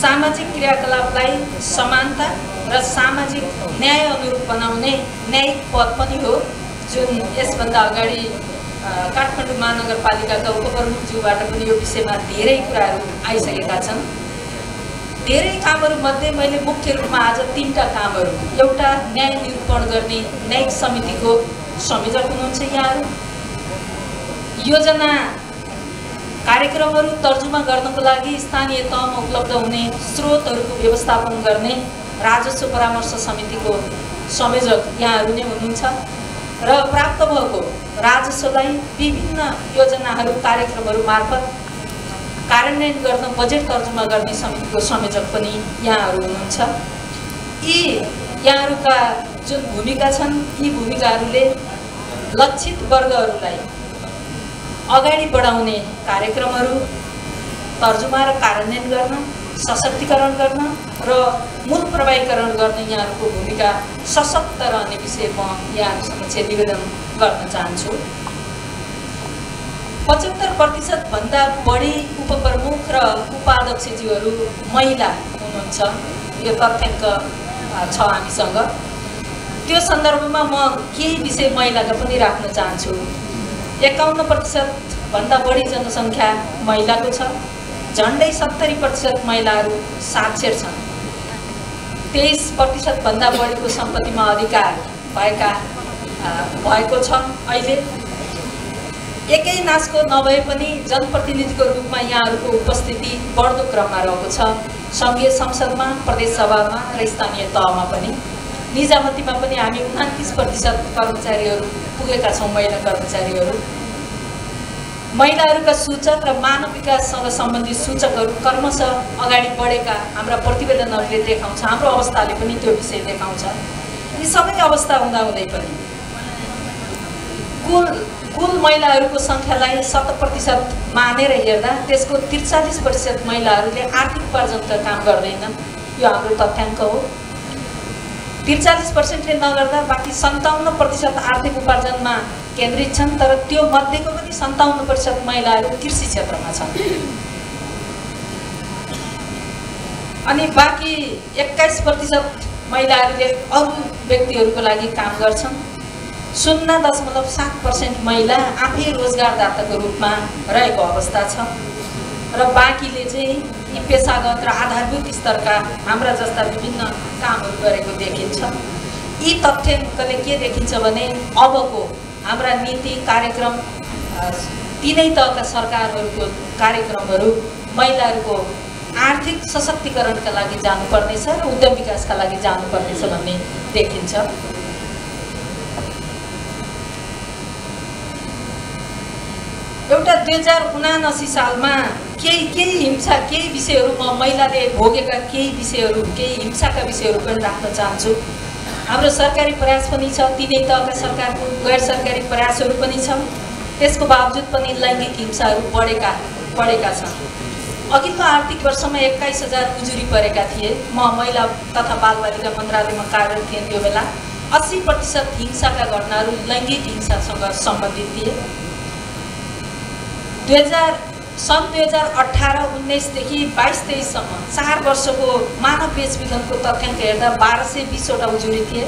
सामाजिक क्रियाकलापलाई समानता र सामाजिक न्याय अनुरूप बनाउने न्यायिक पद पनि हो, जुन यसभन्दा अगाडि काठमाडौँ महानगरपालिकाका उपप्रमुखज्यूबाट पनि यो विषयमा धेरै कुराहरू आइसकेका छन्। धेरै कामहरूमध्ये मैले मुख्य रूपमा आज 3टा कामहरू, एउटा न्याय निरूपण गर्ने न्यायिक समितिको संयोजक हुनुहुन्छ यहाँहरू, योजना कार्यक्रमहरू तर्जुमा गर्नको लागि स्थानीय तहमा उपलब्ध हुने स्रोतहरूको व्यवस्थापन गर्ने राजस्व परामर्श समितिको संयोजक यहाँहरू नै हुनुहुन्छ र प्राप्त भएको राजस्वलाई विभिन्न योजनाहरू कार्यक्रमहरू मार्फत कार्यान्वयन गर्न बजेट तर्जुमा गर्ने समितिको संयोजक पनि यहाँहरू हुनुहुन्छ। यी यहाँहरूका जुन भूमिका छन् यी भूमिकाहरूले लक्षित वर्गहरूलाई अगाडि बढाउने कार्यक्रमहरू तर्जुमा र कार्यान्वयन गर्न, सशक्तिकरण गर्न र मूल प्रभावीकरण गर्न यहाँहरूको भूमिका सशक्त रहने विषय म यहाँहरू समक्ष निवेदन गर्न चाहन्छु। 75% भन्दा बढी उपप्रमुख र उपाध्यक्षज्यूहरू महिला हुनुहुन्छ, यो तथ्याङ्क छ हामीसँग। त्यो सन्दर्भमा म केही विषय महिलाका पनि राख्न चाहन्छु। 51% भन्दा बढी जनसङ्ख्या महिलाको छ, झन्डै 70% महिलाहरू साक्षर छन्, 23% भन्दा बढीको सम्पत्तिमा अधिकार भएको छ। अहिले एकै नासको नभए पनि जनप्रतिनिधिको रूपमा यहाँहरूको उपस्थिति बढ्दो क्रममा रहेको छ। सङ्घीय संसदमा, प्रदेश सभामा र स्थानीय तहमा पनि। निजामतीमा पनि हामी 29% कर्मचारीहरू पुगेका छौँ, महिला कर्मचारीहरू। महिलाहरूका सूचक र मानव विकाससँग सम्बन्धित सूचकहरू क्रमशः अगाडि बढेका हाम्रा प्रतिवेदनहरूले देखाउँछ, हाम्रो अवस्थाले पनि त्यो विषय देखाउँछ। यी सबै अवस्था हुँदाहुँदै पनि कुल महिलाहरूको सङ्ख्यालाई 100% मानेर हेर्दा त्यसको 43% महिलाहरूले आर्थिक उपार्जनका काम गर्दैनन्, यो हाम्रो तथ्याङ्क हो। 43%ले नगर्दा बाँकी 57% आर्थिक उपार्जनमा केन्द्रित छन्, तर त्यो मध्येको पनि 57% महिलाहरू कृषि क्षेत्रमा छन्। अनि बाँकी 21% महिलाहरूले अरू व्यक्तिहरूको लागि काम गर्छन्। 0.7% महिला आफै रोजगारदाताको रूपमा रहेको अवस्था छ र बाँकीले चाहिँ यी पेसागत र आधारभूत स्तरका हाम्रा जस्ता विभिन्न कामहरू गरेको देखिन्छ। यी तथ्याङ्कले के देखिन्छ भने अबको हाम्रा नीति कार्यक्रम तीनै तहका सरकारहरूको कार्यक्रमहरू महिलाहरूको आर्थिक सशक्तिकरणका लागि जानुपर्नेछ र उद्यम विकासका लागि जानुपर्नेछ भन्ने देखिन्छ। एउटा 2079 सालमा केही हिंसा, केही विषयहरूमा महिलाले भोगेका केही विषयहरू, केही हिंसाका विषयहरू पनि राख्न चाहन्छु। हाम्रो सरकारी प्रयास पनि छ, तीनै तहका सरकारको गैर सरकारी प्रयासहरू पनि छ, त्यसको बावजुद पनि लैङ्गिक हिंसाहरू बढेका छन्। अघिल्लो आर्थिक वर्षमा 21,000 उजुरी परेका थिए। म महिला तथा बालबालिका मन्त्रालयमा कार्यरत थिएँ, त्यो बेला 80% हिंसाका घटनाहरू लैङ्गिक हिंसासँग सम्बन्धित थिए। सन् 2018-19 देखि 22-23सम्म 4 वर्षको मानव बेचबिखनको तथ्याङ्क हेर्दा 1220वटा उजुरी थिए।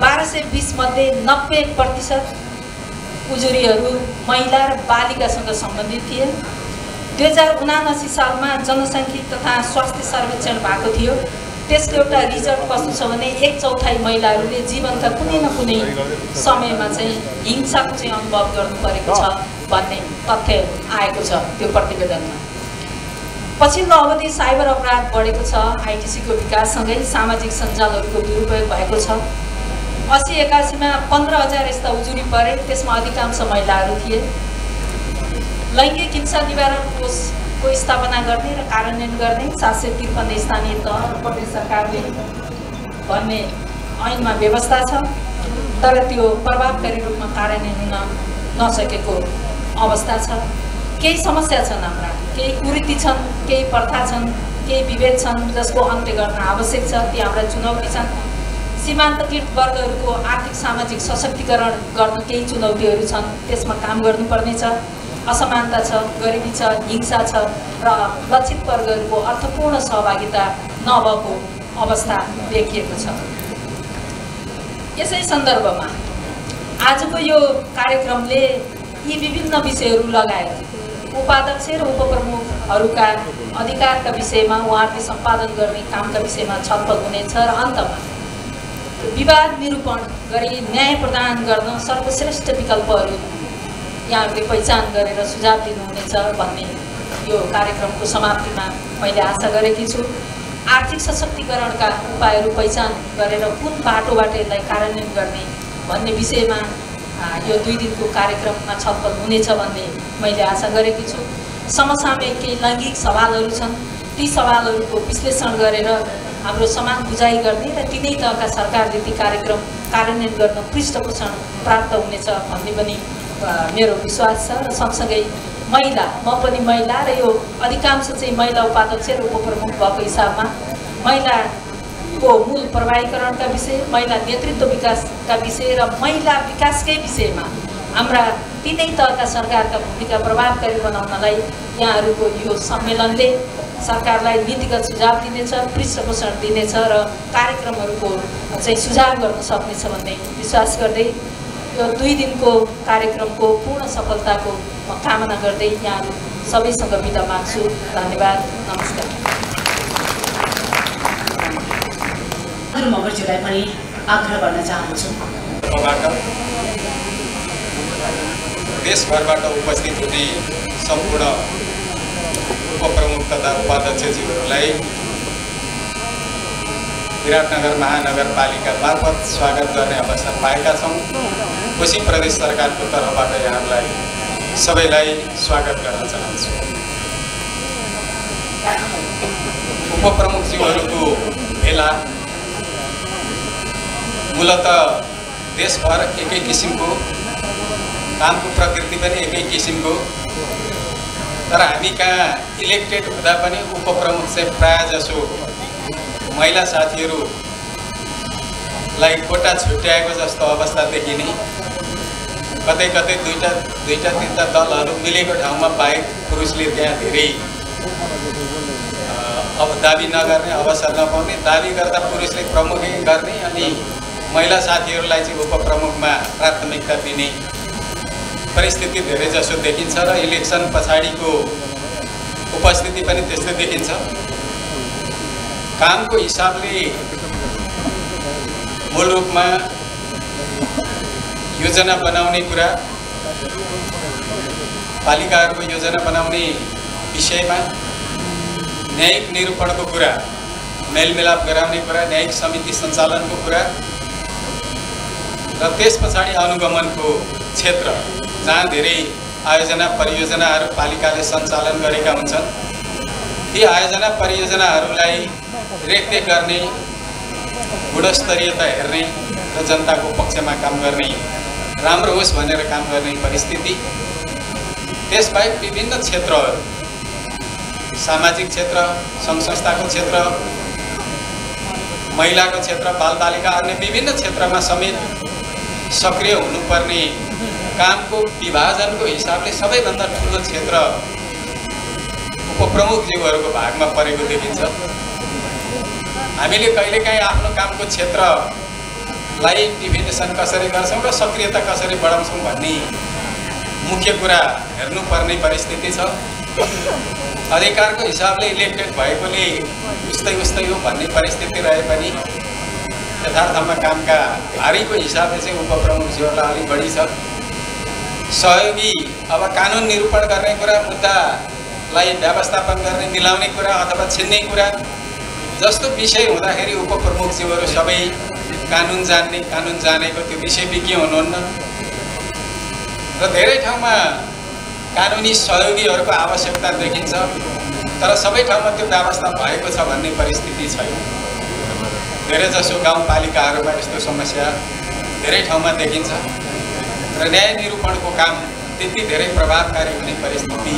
1220 मध्ये 90% उजुरीहरू महिला र बालिकासँग सम्बन्धित थिए। 2079 सालमा जनसाङ्ख्यिक तथा स्वास्थ्य सर्वेक्षण भएको थियो। त्यसको एउटा रिजल्ट कस्तो छ भने 1/4 महिलाहरूले जीवनका कुनै न कुनै समयमा चाहिँ हिंसाको चाहिँ अनुभव गर्नु परेको छ भन्ने तथ्य आएको छ त्यो प्रतिवेदनमा। पछिल्लो अवधि साइबर अपराध बढेको छ, आइटिसीको विकाससँगै सामाजिक सञ्जालहरूको दुरुपयोग भएको छ। 80-81मा 15,000 यस्ता उजुरी परे, त्यसमा अधिकांश महिलाहरू थिए। लैङ्गिक हिंसा निवारण कोषको स्थापना गर्ने र कार्यान्वयन गर्ने 753 स्थानीय तह र प्रदेश सरकारले भन्ने ऐनमा व्यवस्था छ, तर त्यो प्रभावकारी रूपमा कार्यान्वयन हुन नसकेको अवस्था छ। केही समस्या छन् हाम्रा, केही कुरीति छन्, केही प्रथा छन्, केही विभेद छन् जसको अन्त्य गर्न आवश्यक छ। ती हाम्रा चुनौती छन्। सीमान्तकृत वर्गहरूको आर्थिक सामाजिक सशक्तिकरण गर्न केही चुनौतीहरू छन्, त्यसमा काम गर्नुपर्नेछ। असमानता छ, गरिबी छ, हिंसा छ र लक्षित वर्गहरूको अर्थपूर्ण सहभागिता नभएको अवस्था देखिएको छ। यसै सन्दर्भमा आजको यो कार्यक्रमले यी विभिन्न विषयहरू लगायत उपाध्यक्ष र उपप्रमुखहरूका अधिकारका विषयमा, उहाँहरूले सम्पादन गर्ने कामका विषयमा छलफल हुनेछ र अन्तमा विवाद निरूपण गरी न्याय प्रदान गर्न सर्वश्रेष्ठ विकल्पहरू यहाँहरूले पहिचान गरेर सुझाव दिनुहुनेछ भन्ने यो कार्यक्रमको समाप्तिमा मैले आशा गरेकी छु। आर्थिक सशक्तिकरणका उपायहरू पहिचान गरेर कुन बाटोबाट यसलाई कार्यान्वयन गर्ने भन्ने विषयमा यो 2 दिनको कार्यक्रममा छलफल हुनेछ भन्ने मैले आशा गरेकी छु। समसामयिक केही लैङ्गिक सवालहरू छन्, ती सवालहरूको विश्लेषण गरेर हाम्रो समान बुझाइ गर्ने र तिनै तहका सरकारले ती कार्यक्रम कार्यान्वयन गर्न पृष्ठपोषण प्राप्त हुनेछ भन्ने पनि मेरो विश्वास छ। र सँगसँगै महिला, म पनि महिला र यो अधिकांश चाहिँ महिला उपाध्यक्ष र उपप्रमुख भएको हिसाबमा महिलाको मूल प्रभावीकरणका विषय, महिला नेतृत्व विकासका विषय र महिला विकासकै विषयमा हाम्रा तिनै तहका सरकारका भूमिका प्रभावकारी बनाउनलाई यहाँहरूको यो सम्मेलनले सरकारलाई नीतिगत सुझाव दिनेछ, पृष्ठपोषण दिनेछ र कार्यक्रमहरूको चाहिँ सुझाव गर्न सक्नेछ भन्ने विश्वास गर्दै यो 2 दिनको कार्यक्रमको पूर्ण सफलताको कामना गर्दै यहाँहरू सबैसँग बिदा माग्छु। धन्यवाद, नमस्कार।
मगरज्यूलाई पनि आग्रह गर्न चाहन्छु।
देशभरबाट उपस्थित हुने सम्पूर्ण उपप्रमुख तथा उपाध्यक्षज्यूहरूलाई विराटनगर महानगरपालिका मार्फत स्वागत गर्ने अवसर पाएका छौँ। कोशी प्रदेश सरकारको तर्फबाट यहाँहरूलाई सबैलाई स्वागत गर्न चाहन्छु। उपप्रमुखज्यूहरूको भेला मूलत देशभर एकै किसिमको, कामको प्रकृति पनि एकै किसिमको, तर हामी कहाँ इलेक्टेड हुँदा पनि उपप्रमुख चाहिँ प्रायः जसो महिला साथीहरूलाई कोटा छुट्याएको जस्तो अवस्था देखिने, कतै कतै दुईटा तिनवटा दलहरू मिलेको ठाउँमा बाहेक पुरुषले त्यहाँ धेरै अब दाबी नगर्ने, अवसर नपाउने, दाबी गर्दा पुरुषले प्रमुखै गर्ने अनि महिला साथीहरूलाई चाहिँ उपप्रमुखमा प्राथमिकता दिने परिस्थिति धेरै जसो देखिन्छ र इलेक्सन पछाडिको उपस्थिति पनि त्यस्तै देखिन्छ। कामको हिसाबले मूल रूपमा योजना बनाउने कुरा, पालिकाहरूको योजना बनाउने विषयमा न्यायिक निरूपणको कुरा, मेलमिलाप गराउने कुरा, न्यायिक समिति सञ्चालनको कुरा र त्यस पछाडि अनुगमनको क्षेत्र जहाँ धेरै आयोजना परियोजनाहरू पालिकाले सञ्चालन गरेका हुन्छन्, ती आयोजना परियोजनाहरूलाई रेखदेख गर्ने, गुणस्तरीयता हेर्ने र जनताको पक्षमा काम गर्ने, राम्रो होस् भनेर काम गर्ने परिस्थिति। त्यसबाहेक विभिन्न क्षेत्रहरू, सामाजिक क्षेत्र, सङ्घ संस्थाको क्षेत्र, महिलाको क्षेत्र, बालबालिका अन्य विभिन्न क्षेत्रमा समेत सक्रिय हुनुपर्ने कामको विभाजनको हिसाबले सबैभन्दा ठुलो क्षेत्र उपप्रमुखज्यूहरूको भागमा परेको देखिन्छ। हामीले कहिलेकाहीँ आफ्नो कामको क्षेत्रलाई डिफिनेसन कसरी गर्छौँ र सक्रियता कसरी बढाउँछौँ भन्ने मुख्य कुरा हेर्नुपर्ने परिस्थिति छ। अधिकारको हिसाबले इलेक्टेड भएकोले उस्तै हो भन्ने परिस्थिति रहे पनि यथार्थमा कामका भारीको हिसाबले चाहिँ उपप्रमुखज्यूहरूलाई अलिक बढी छ। सहयोगी अब कानुन निरूपण गर्ने कुरा, मुद्दालाई व्यवस्थापन गर्ने, मिलाउने कुरा अथवा छिन्ने कुरा जस्तो विषय हुँदाखेरि उपप्रमुखज्यूहरू सबै कानुन जान्ने, कानुन जानेको त्यो विषय विज्ञ हुनुहुन्न र धेरै ठाउँमा कानुनी सहयोगीहरूको आवश्यकता देखिन्छ, तर सबै ठाउँमा त्यो व्यवस्था भएको छ भन्ने परिस्थिति छैन। धेरैजसो गाउँपालिकाहरूमा यस्तो समस्या धेरै ठाउँमा देखिन्छ र न्याय निरूपणको काम त्यति धेरै प्रभावकारी हुने परिस्थिति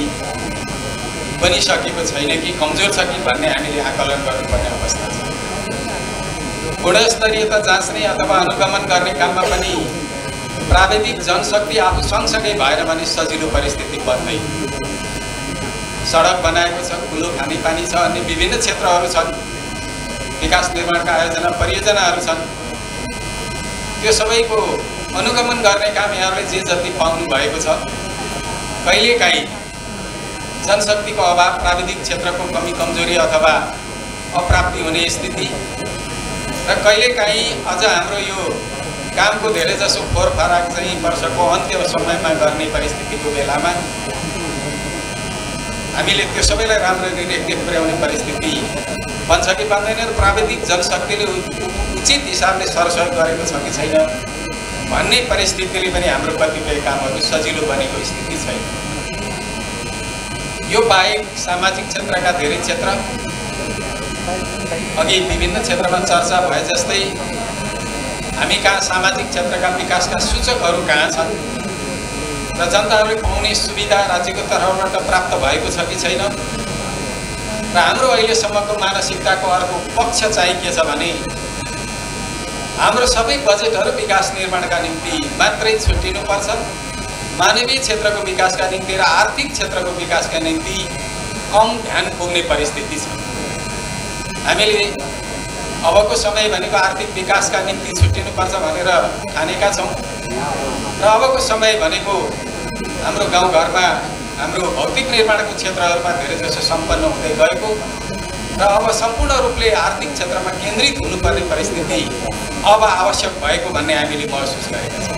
बनिसकेको छैन कि कमजोर छ कि भन्ने हामीले आकलन गर्नुपर्ने अवस्था छ। गुणस्तरीयता जाँच्ने अथवा अनुगमन गर्ने काममा पनि प्राविधिक जनशक्ति आफू सँगसँगै भएर पनि सजिलो परिस्थिति बन्दै, सडक बनाएको छ, कुलो खानेपानी छ, अन्य विभिन्न क्षेत्रहरू छन्, विकास निर्माणका आयोजना परियोजनाहरू छन्, त्यो सबैको अनुगमन गर्ने काम यहाँहरूले जे जति पाउनु भएको छ। कहिलेकाहीँ जनशक्तिको अभाव, प्राविधिक क्षेत्रको कमी कमजोरी अथवा अप्राप्ति हुने स्थिति र कहिलेकाहीँ अझ हाम्रो यो कामको धेरैजसो फोरफाराक चाहिँ वर्षको अन्त्य समयमा गर्ने परिस्थितिको बेलामा हामीले त्यो सबैलाई राम्ररी रेखदेख पुर्याउने परिस्थिति बन्छ कि बन्दैन र प्राविधिक जनशक्तिले उचित हिसाबले सरसहयोग गरेको छ कि छैन भन्ने परिस्थितिले पनि हाम्रो कतिपय कामहरू सजिलो बनेको स्थिति छैन। यो बाहेक सामाजिक क्षेत्रका धेरै क्षेत्र अघि विभिन्न क्षेत्रमा चर्चा भए जस्तै हामी कहाँ सामाजिक क्षेत्रका विकासका सूचकहरू कहाँ छन् र जनताहरूले पाउने सुविधा राज्यको तर्फबाट प्राप्त भएको छ कि छैन र हाम्रो अहिलेसम्मको मानसिकताको अर्को पक्ष चाहिँ के छ भने हाम्रो सबै बजेटहरू विकास निर्माणका निम्ति मात्रै छुट्टिनुपर्छ, मानवीय क्षेत्रको विकासका निम्ति र आर्थिक क्षेत्रको विकासका निम्ति कम ध्यान पुग्ने परिस्थिति छ। हामीले अबको समय भनेको आर्थिक विकासका निम्ति छुट्टिनुपर्छ भनेर ठानेका छौँ र अबको समय भनेको हाम्रो गाउँघरमा हाम्रो भौतिक निर्माणको क्षेत्रहरूमा धेरैजसो सम्पन्न हुँदै गएको र अब सम्पूर्ण रूपले आर्थिक क्षेत्रमा केन्द्रित हुनुपर्ने परिस्थिति अब आवश्यक भएको भन्ने हामीले महसुस गरेका छौँ।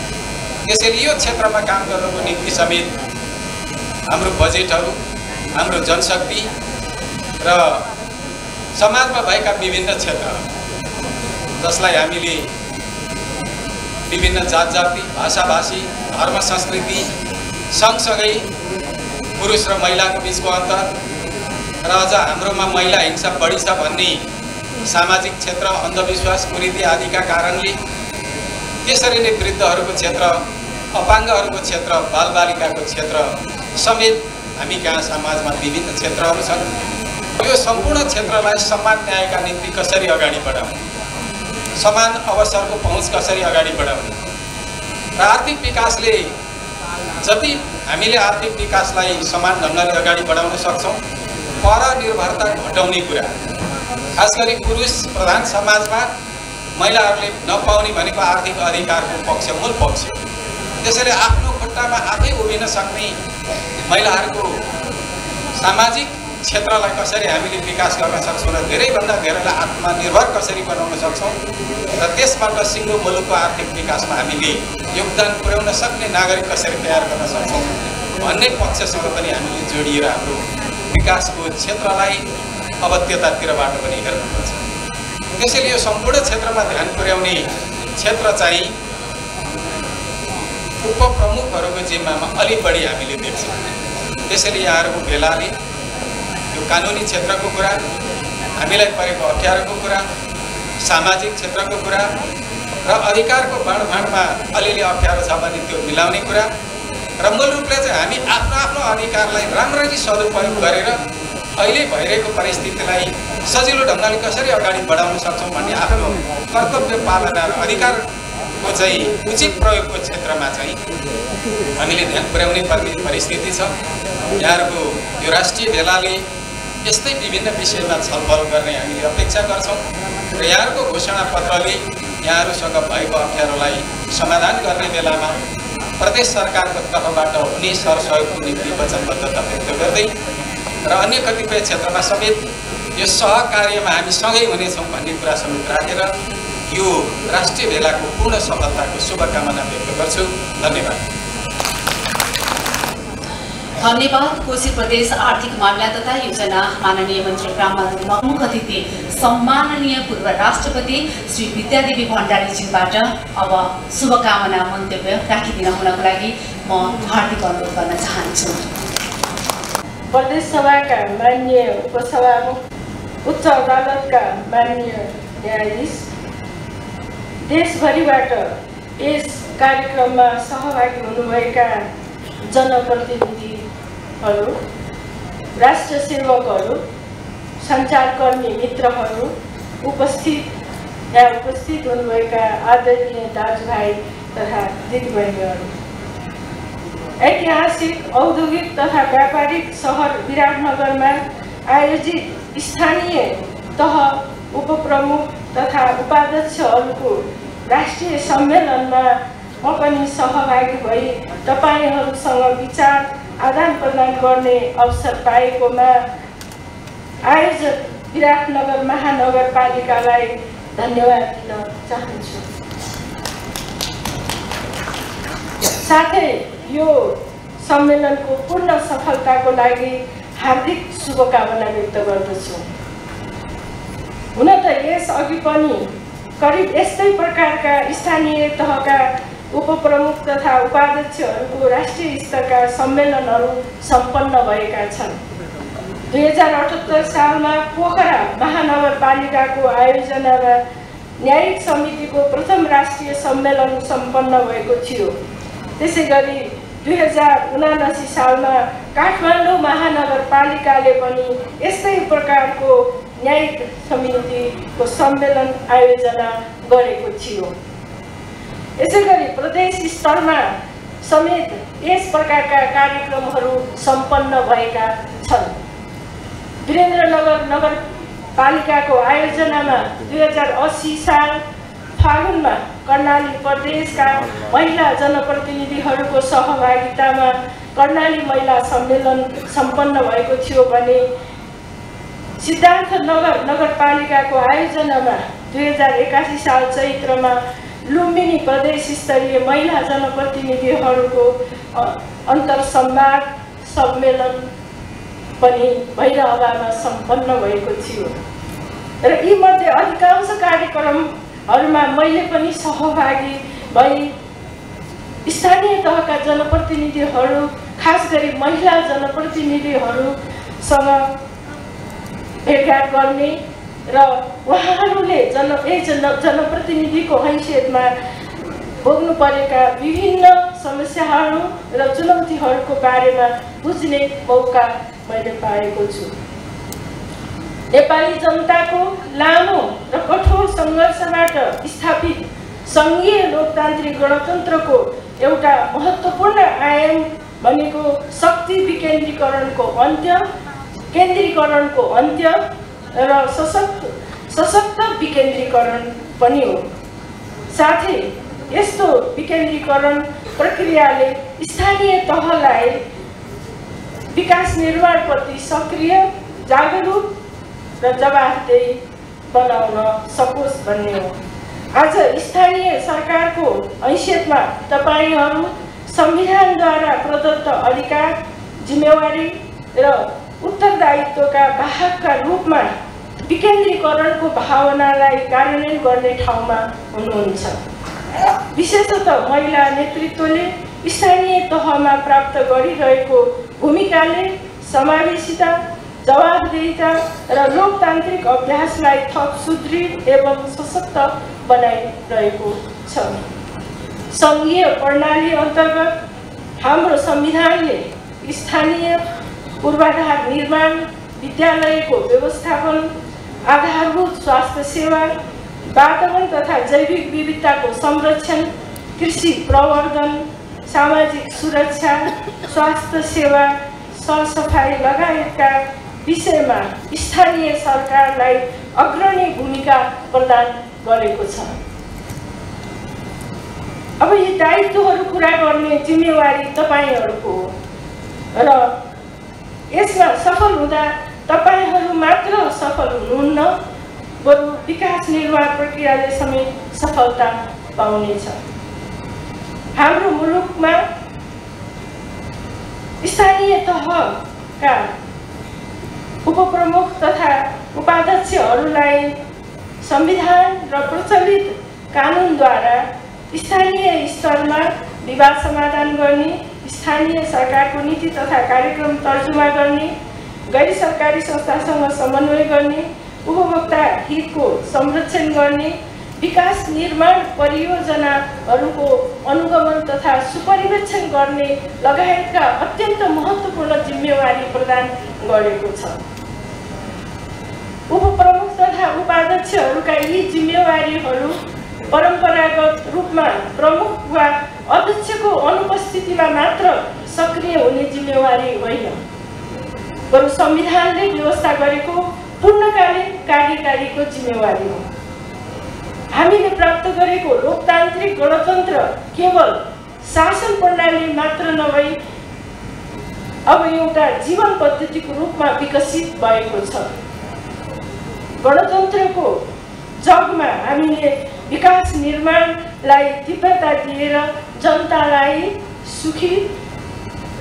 त्यसैले यो क्षेत्रमा काम गर्नको निम्ति समेत हाम्रो बजेटहरू, हाम्रो जनशक्ति र समाजमा भएका विभिन्न क्षेत्रहरू जसलाई हामीले विभिन्न जात जाति, भाषा भाषी, धर्म संस्कृति सँगसँगै पुरुष र महिलाको बिचको अन्तर र अझ हाम्रोमा महिला हिंसा बढी छ भन्ने सामाजिक क्षेत्र, अन्धविश्वास, कुरीति आदिका कारणले त्यसरी नै वृद्धहरूको क्षेत्र, अपाङ्गहरूको क्षेत्र, बालबालिकाको क्षेत्र समेत हामी कहाँ समाजमा विभिन्न क्षेत्रहरू छन्। यो सम्पूर्ण क्षेत्रलाई समान न्यायका निम्ति कसरी अगाडि बढाउने, समान अवसरको पहुँच कसरी अगाडि बढाउने र आर्थिक विकासले जति हामीले आर्थिक विकासलाई समान ढङ्गले अगाडि बढाउन सक्छौँ, परनिर्भरता घटाउने कुरा, खास गरी पुरुष प्रधान समाजमा महिलाहरूले नपाउने भनेको आर्थिक अधिकारको पक्ष, मूल पक्ष। त्यसैले आफ्नो खुट्टामा आफै उभिन सक्ने महिलाहरूको सामाजिक क्षेत्रलाई कसरी हामीले विकास गर्न सक्छौँ र धेरैभन्दा धेरैलाई आत्मनिर्भर कसरी बनाउन सक्छौँ र त्यसबाट सिङ्गो मुलुकको आर्थिक विकासमा हामीले योगदान पुर्याउन सक्ने नागरिक कसरी तयार गर्न सक्छौँ भन्ने पक्षसँग पनि हामीले जोडिएर हाम्रो विकासको क्षेत्रलाई अब त्यतातिरबाट पनि हेर्नुपर्छ। त्यसैले यो सम्पूर्ण क्षेत्रमा ध्यान पुर्याउने क्षेत्र चाहिँ उपप्रमुखहरूको जिम्मामा अलि बढी हामीले देख्छौँ। त्यसैले यहाँहरूको भेलाले यो कानुनी क्षेत्रको कुरा, हामीलाई परेको अप्ठ्यारोको कुरा, सामाजिक क्षेत्रको कुरा र अधिकारको बाँडफाँडमा अलिअलि अप्ठ्यारो छ भने त्यो मिलाउने कुरा र मूल रूपले चाहिँ हामी आफ्नो आफ्नो अधिकारलाई राम्ररी सदुपयोग गरेर अहिले भइरहेको परिस्थितिलाई सजिलो ढङ्गले कसरी अगाडि बढाउन सक्छौँ भन्ने आफ्नो कर्तव्य पालना र अधिकारको चाहिँ उचित प्रयोगको क्षेत्रमा चाहिँ हामीले ध्यान पुर्याउनै पर्ने परिस्थिति छ। यहाँहरूको यो राष्ट्रिय भेलाले यस्तै विभिन्न विषयमा छलफल गर्ने हामीले अपेक्षा गर्छौँ र यहाँहरूको घोषणापत्रले यहाँहरूसँग भएको अप्ठ्यारोलाई समाधान गर्ने बेलामा प्रदेश सरकारको तर्फबाट हुने सरसहयोगको निम्ति वचनबद्धता व्यक्त गर्दै र अन्य कतिपय क्षेत्रमा समेत यो सहकार्यमा हामी सँगै हुनेछौँ भन्ने कुरा समेत राखेर यो राष्ट्रिय भेलाको पूर्ण सफलताको शुभकामना व्यक्त गर्छु। धन्यवाद।
धन्यवाद। कोशी प्रदेश आर्थिक मामिला तथा योजना माननीय मन्त्री ग्रामबहादुर मुख्य अतिथि सम्माननीय पूर्व राष्ट्रपति श्री विद्यादेवी भण्डारीज्यूबाट अब शुभकामना मन्तव्य राखिदिन हुनको लागि म हार्दिक अनुरोध गर्न चाहन्छु।
प्रदेश सभाका माननीय उपसभामुख, उच्च अदालतका माननीय न्यायाधीश, देशभरिबाट यस कार्यक्रममा सहभागी हुनुभएका जनप्रतिनिधिहरू, राष्ट्र सेवकहरू, सञ्चारकर्मी मित्रहरू, उपस्थित हुनुभएका आदरणीय दाजुभाइ तथा दिदीबहिनीहरू, ऐतिहासिक औद्योगिक तथा व्यापारिक सहर विराटनगरमा आयोजित स्थानीय तह उपप्रमुख तथा उपाध्यक्षहरूको राष्ट्रिय सम्मेलनमा म पनि सहभागी भई तपाईहरूसँग विचार आदान प्रदान गर्ने अवसर पाएकोमा आयोजक विराटनगर महानगरपालिकालाई धन्यवाद दिन चाहन्छु। साथै यो सम्मेलनको पूर्ण सफलताको लागि हार्दिक शुभकामना व्यक्त गर्दछु। हुन त यस अघि पनि करिब यस्तै प्रकारका स्थानीय तहका उपप्रमुख तथा उपाध्यक्षहरूको राष्ट्रिय स्तरका सम्मेलनहरू सम्पन्न भएका छन्। 2078 सालमा पोखरा महानगर नगरपालिकाको आयोजनामा न्यायिक समितिको प्रथम राष्ट्रिय सम्मेलन सम्पन्न भएको थियो। त्यसैगरी 2079 सालमा काठमाडौँ महानगरपालिकाले पनि यस्तै प्रकारको न्यायिक समितिको सम्मेलन आयोजना गरेको थियो। यसैगरी प्रदेश स्तरमा समेत यस प्रकारका कार्यक्रमहरू सम्पन्न भएका छन्। वीरेन्द्रनगर नगरपालिकाको आयोजनामा 2080 साल फागुनमा कर्णाली प्रदेशका महिला जनप्रतिनिधिहरूको सहभागितामा कर्णाली महिला सम्मेलन सम्पन्न भएको थियो भने सिद्धार्थनगर नगरपालिकाको आयोजनामा 2081 साल चैत्रमा लुम्बिनी प्रदेश स्तरीय महिला जनप्रतिनिधिहरूको अन्तर्संवाद सम्मेलन पनि भैरहवामा सम्पन्न भएको थियो। र यी मध्ये अधिकांश कार्यक्रमहरूमा मैले पनि सहभागी भई स्थानीय तहका जनप्रतिनिधिहरू खास गरी महिला जनप्रतिनिधिहरूसँग भेटघाट गर्ने र उहाँहरूले जनप्रतिनिधिको हैसियतमा भोग्नु परेका विभिन्न समस्याहरू र चुनौतीहरूको बारेमा बुझ्ने मौका मैले पाएको छु। नेपाली जनताको लामो र कठोर सङ्घर्षबाट स्थापित सङ्घीय लोकतान्त्रिक गणतन्त्रको एउटा महत्त्वपूर्ण आयाम भनेको शक्ति विकेन्द्रीकरणको अन्त्य र सशक्त विकेन्द्रीकरण पनि हो। साथै यस्तो विकेन्द्रीकरण प्रक्रियाले स्थानीय तहलाई विकास निर्माणप्रति सक्रिय, जागरुक र जवाफदेही बनाउन सकोस् भन्ने हो। आज स्थानीय सरकारको हैसियतमा तपाईहरू संविधानद्वारा प्रदत्त अधिकार, जिम्मेवारी र उत्तरदायित्वका वाहकका रूपमा विकेन्द्रीकरणको भावनालाई कार्यान्वयन गर्ने ठाउँमा हुनुहुन्छ। विशेषतः महिला नेतृत्वले स्थानीय तहमा प्राप्त गरिरहेको भूमिकाले समावेशिता, जवाबदेहिता र लोकतान्त्रिक अभ्यासलाई थप सुदृढ एवं सशक्त बनाइरहेको छ। सङ्घीय प्रणाली अन्तर्गत हाम्रो संविधानले स्थानीय पूर्वाधार निर्माण, विद्यालयको व्यवस्थापन, आधारभूत स्वास्थ्य सेवा, वातावरण तथा जैविक विविधताको संरक्षण, कृषि प्रवर्धन, सामाजिक सुरक्षा, स्वास्थ्य सेवा, सरसफाई लगायतका विषयमा स्थानीय सरकारलाई अग्रणी भूमिका प्रदान गरेको छ। अब यी दायित्वहरू पुरा गर्ने जिम्मेवारी तपाईहरूको हो र यसमा सफल हुँदा तपाईहरू मात्र सफल हुनुहुन्न, बरु विकास निर्माण प्रक्रियाले समेत सफलता पाउनेछ। हाम्रो मुलुकमा स्थानीय तहका उपप्रमुख तथा उपाध्यक्षहरूलाई संविधान र प्रचलित कानुनद्वारा स्थानीय स्तरमा विवाद समाधान गर्ने, स्थानीय सरकारको नीति तथा कार्यक्रम तर्जुमा गर्ने, गैर सरकारी संस्थासँग समन्वय गर्ने, उपभोक्ता हितको संरक्षण गर्ने, विकास निर्माण परियोजनाहरूको अनुगमन तथा सुपरिवेक्षण गर्ने लगायतका अत्यन्त महत्त्वपूर्ण जिम्मेवारी प्रदान गरेको छ। उपप्रमुख तथा उपाध्यक्षहरूका यी जिम्मेवारीहरू परम्परागत रूपमा प्रमुख वा अध्यक्षको अनुपस्थितिमा मात्र सक्रिय हुने जिम्मेवारी होइन, बरु संविधानले व्यवस्था गरेको पूर्णकालीन कार्यकारीको जिम्मेवारी हो। हामीले प्राप्त गरेको लोकतान्त्रिक गणतन्त्र केवल शासन प्रणाली मात्र नभई अब एउटा जीवन पद्धतिको रूपमा विकसित भएको छ। गणतन्त्रको जगमा हामीले विकास निर्माणलाई तीव्रता दिएर जनतालाई सुखी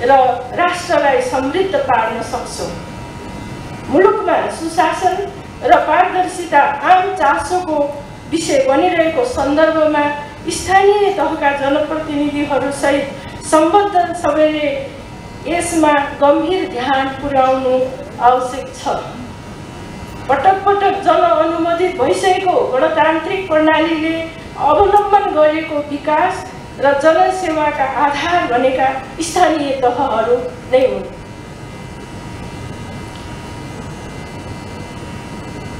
र राष्ट्रलाई समृद्ध पार्न सक्छौँ। मुलुकमा सुशासन र पारदर्शिता आम चासोको विषय बनिरहेको सन्दर्भमा स्थानीय तहका जनप्रतिनिधिहरूसहित सम्बद्ध सबैले यसमा गम्भीर ध्यान पुर्याउनु आवश्यक छ। पटक पटक जनअनु स्थापित भइसकेको गणतान्त्रिक प्रणालीले अवलम्बन गरेको विकास र जनसेवाका आधार भनेका स्थानीय तहहरू नै हुन्।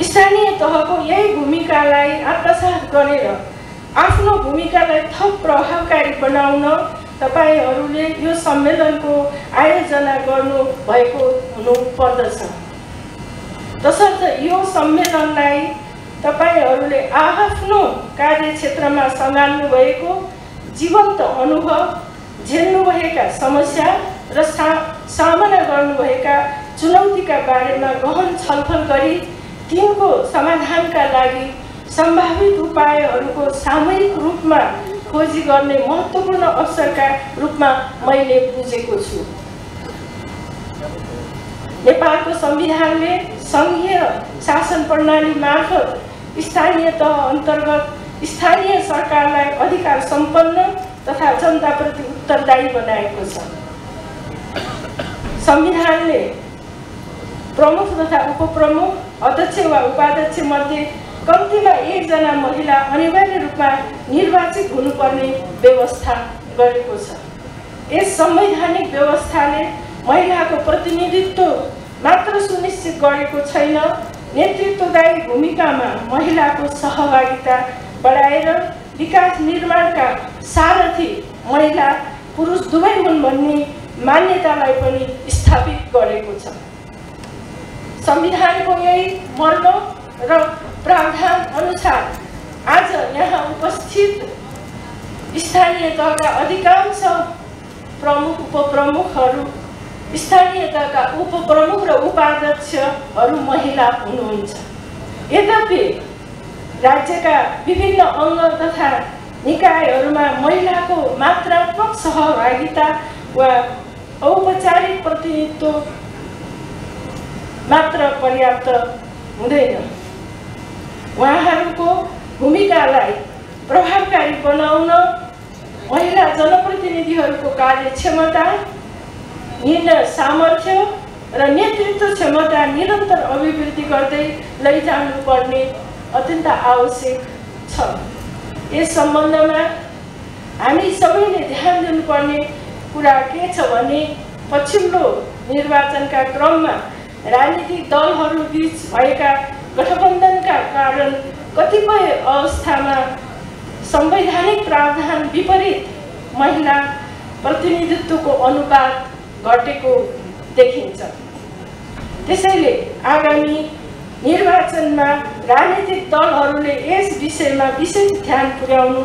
स्थानीय तहको यही भूमिकालाई आत्मसात गरेर आफ्नो भूमिकालाई थप प्रभावकारी बनाउन तपाईहरूले यो सम्मेलनको आयोजना गर्नु भएको हुनुपर्दछ। तसर्थ यो सम्मेलनलाई तपाईहरूले आफ्नो कार्यक्षेत्रमा सम्हाल्नु भएको जीवन्त अनुभव, झेल्नुभएका समस्या र सामना गर्नुभएका चुनौतीका बारेमा गहन छलफल गरी तिनको समाधानका लागि सम्भावित उपायहरूको सामूहिक रूपमा खोजी गर्ने महत्त्वपूर्ण अवसरका रूपमा मैले बुझेको छु। नेपालको संविधानले सङ्घीय शासन प्रणाली मार्फत स्थानीय तह अन्तर्गत स्थानीय सरकारलाई अधिकार सम्पन्न तथा जनताप्रति उत्तरदायी बनाएको छ। संविधानले प्रमुख तथा उपप्रमुख, अध्यक्ष वा उपाध्यक्ष मध्ये कम्तीमा एकजना महिला अनिवार्य रूपमा निर्वाचित हुनुपर्ने व्यवस्था गरेको छ। यस संवैधानिक व्यवस्थाले महिलाको प्रतिनिधित्व मात्र सुनिश्चित गरेको छैन, नेतृत्वदायी भूमिकामा महिलाको सहभागिता बढाएर विकास निर्माणका सारथी महिला पुरुष दुवै हुन् भन्ने मान्यतालाई पनि स्थापित गरेको छ। संविधानको यही मर्म र प्रावधान अनुसार आज यहाँ उपस्थित स्थानीय तहका अधिकांश प्रमुख उपप्रमुखहरू, स्थानीय तहका उपप्रमुख र उपाध्यक्षहरू महिला हुनुहुन्छ। यद्यपि राज्यका विभिन्न अङ्ग तथा निकायहरूमा महिलाको मात्रात्मक सहभागिता वा औपचारिक प्रतिनिधित्व मात्र पर्याप्त हुँदैन। उहाँहरूको भूमिकालाई प्रभावकारी बनाउन महिला जनप्रतिनिधिहरूको कार्यक्षमता, निर्णय सामर्थ्य र नेतृत्व क्षमता निरन्तर अभिवृद्धि गर्दै लैजानुपर्ने अत्यन्त आवश्यक छ। यस सम्बन्धमा हामी सबैले ध्यान दिनुपर्ने कुरा के छ भने पछिल्लो निर्वाचनका क्रममा राजनीतिक दलहरू बीच भएका गठबन्धनका कारण कतिपय अवस्थामा संवैधानिक प्रावधान विपरीत महिला प्रतिनिधित्वको अनुपात घटेको देखिन्छ। त्यसैले आगामी निर्वाचनमा राजनीतिक दलहरूले यस विषयमा विशेष ध्यान पुर्याउनु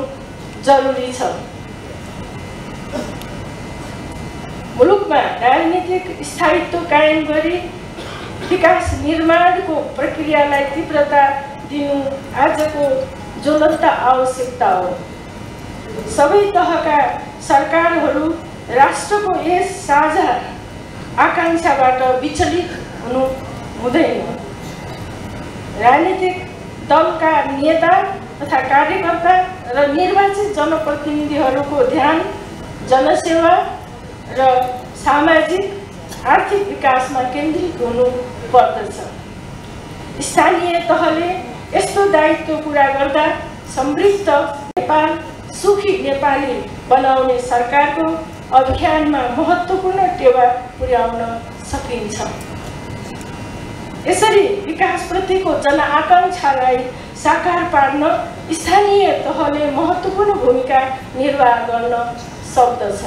जरुरी छ। मुलुकमा राजनीतिक स्थायित्व कायम गरी विकास निर्माणको प्रक्रियालाई तीव्रता दिनु आजको ज्वलन्त आवश्यकता हो। सबै तहका सरकारहरू राष्ट्रको यस साझा आकांक्षाबाट विचलित हुनु हुँदैन। राजनीतिक दलका नेता तथा कार्यकर्ता र निर्वाचित जनप्रतिनिधिहरूको ध्यान जनसेवा र सामाजिक आर्थिक विकासमा केन्द्रित हुनु पर्दछ। स्थानीय तहले यस्तो दायित्व पुरा गर्दा समृद्ध नेपाल, सुखी नेपाली बनाउने सरकारको अभियानमा महत्त्वपूर्ण टेवा पुर्याउन सकिन्छ। यसरी विकासप्रतिको जनआकांक्षालाई साकार पार्न स्थानीय तहले महत्त्वपूर्ण भूमिका निर्वाह गर्न सक्दछ।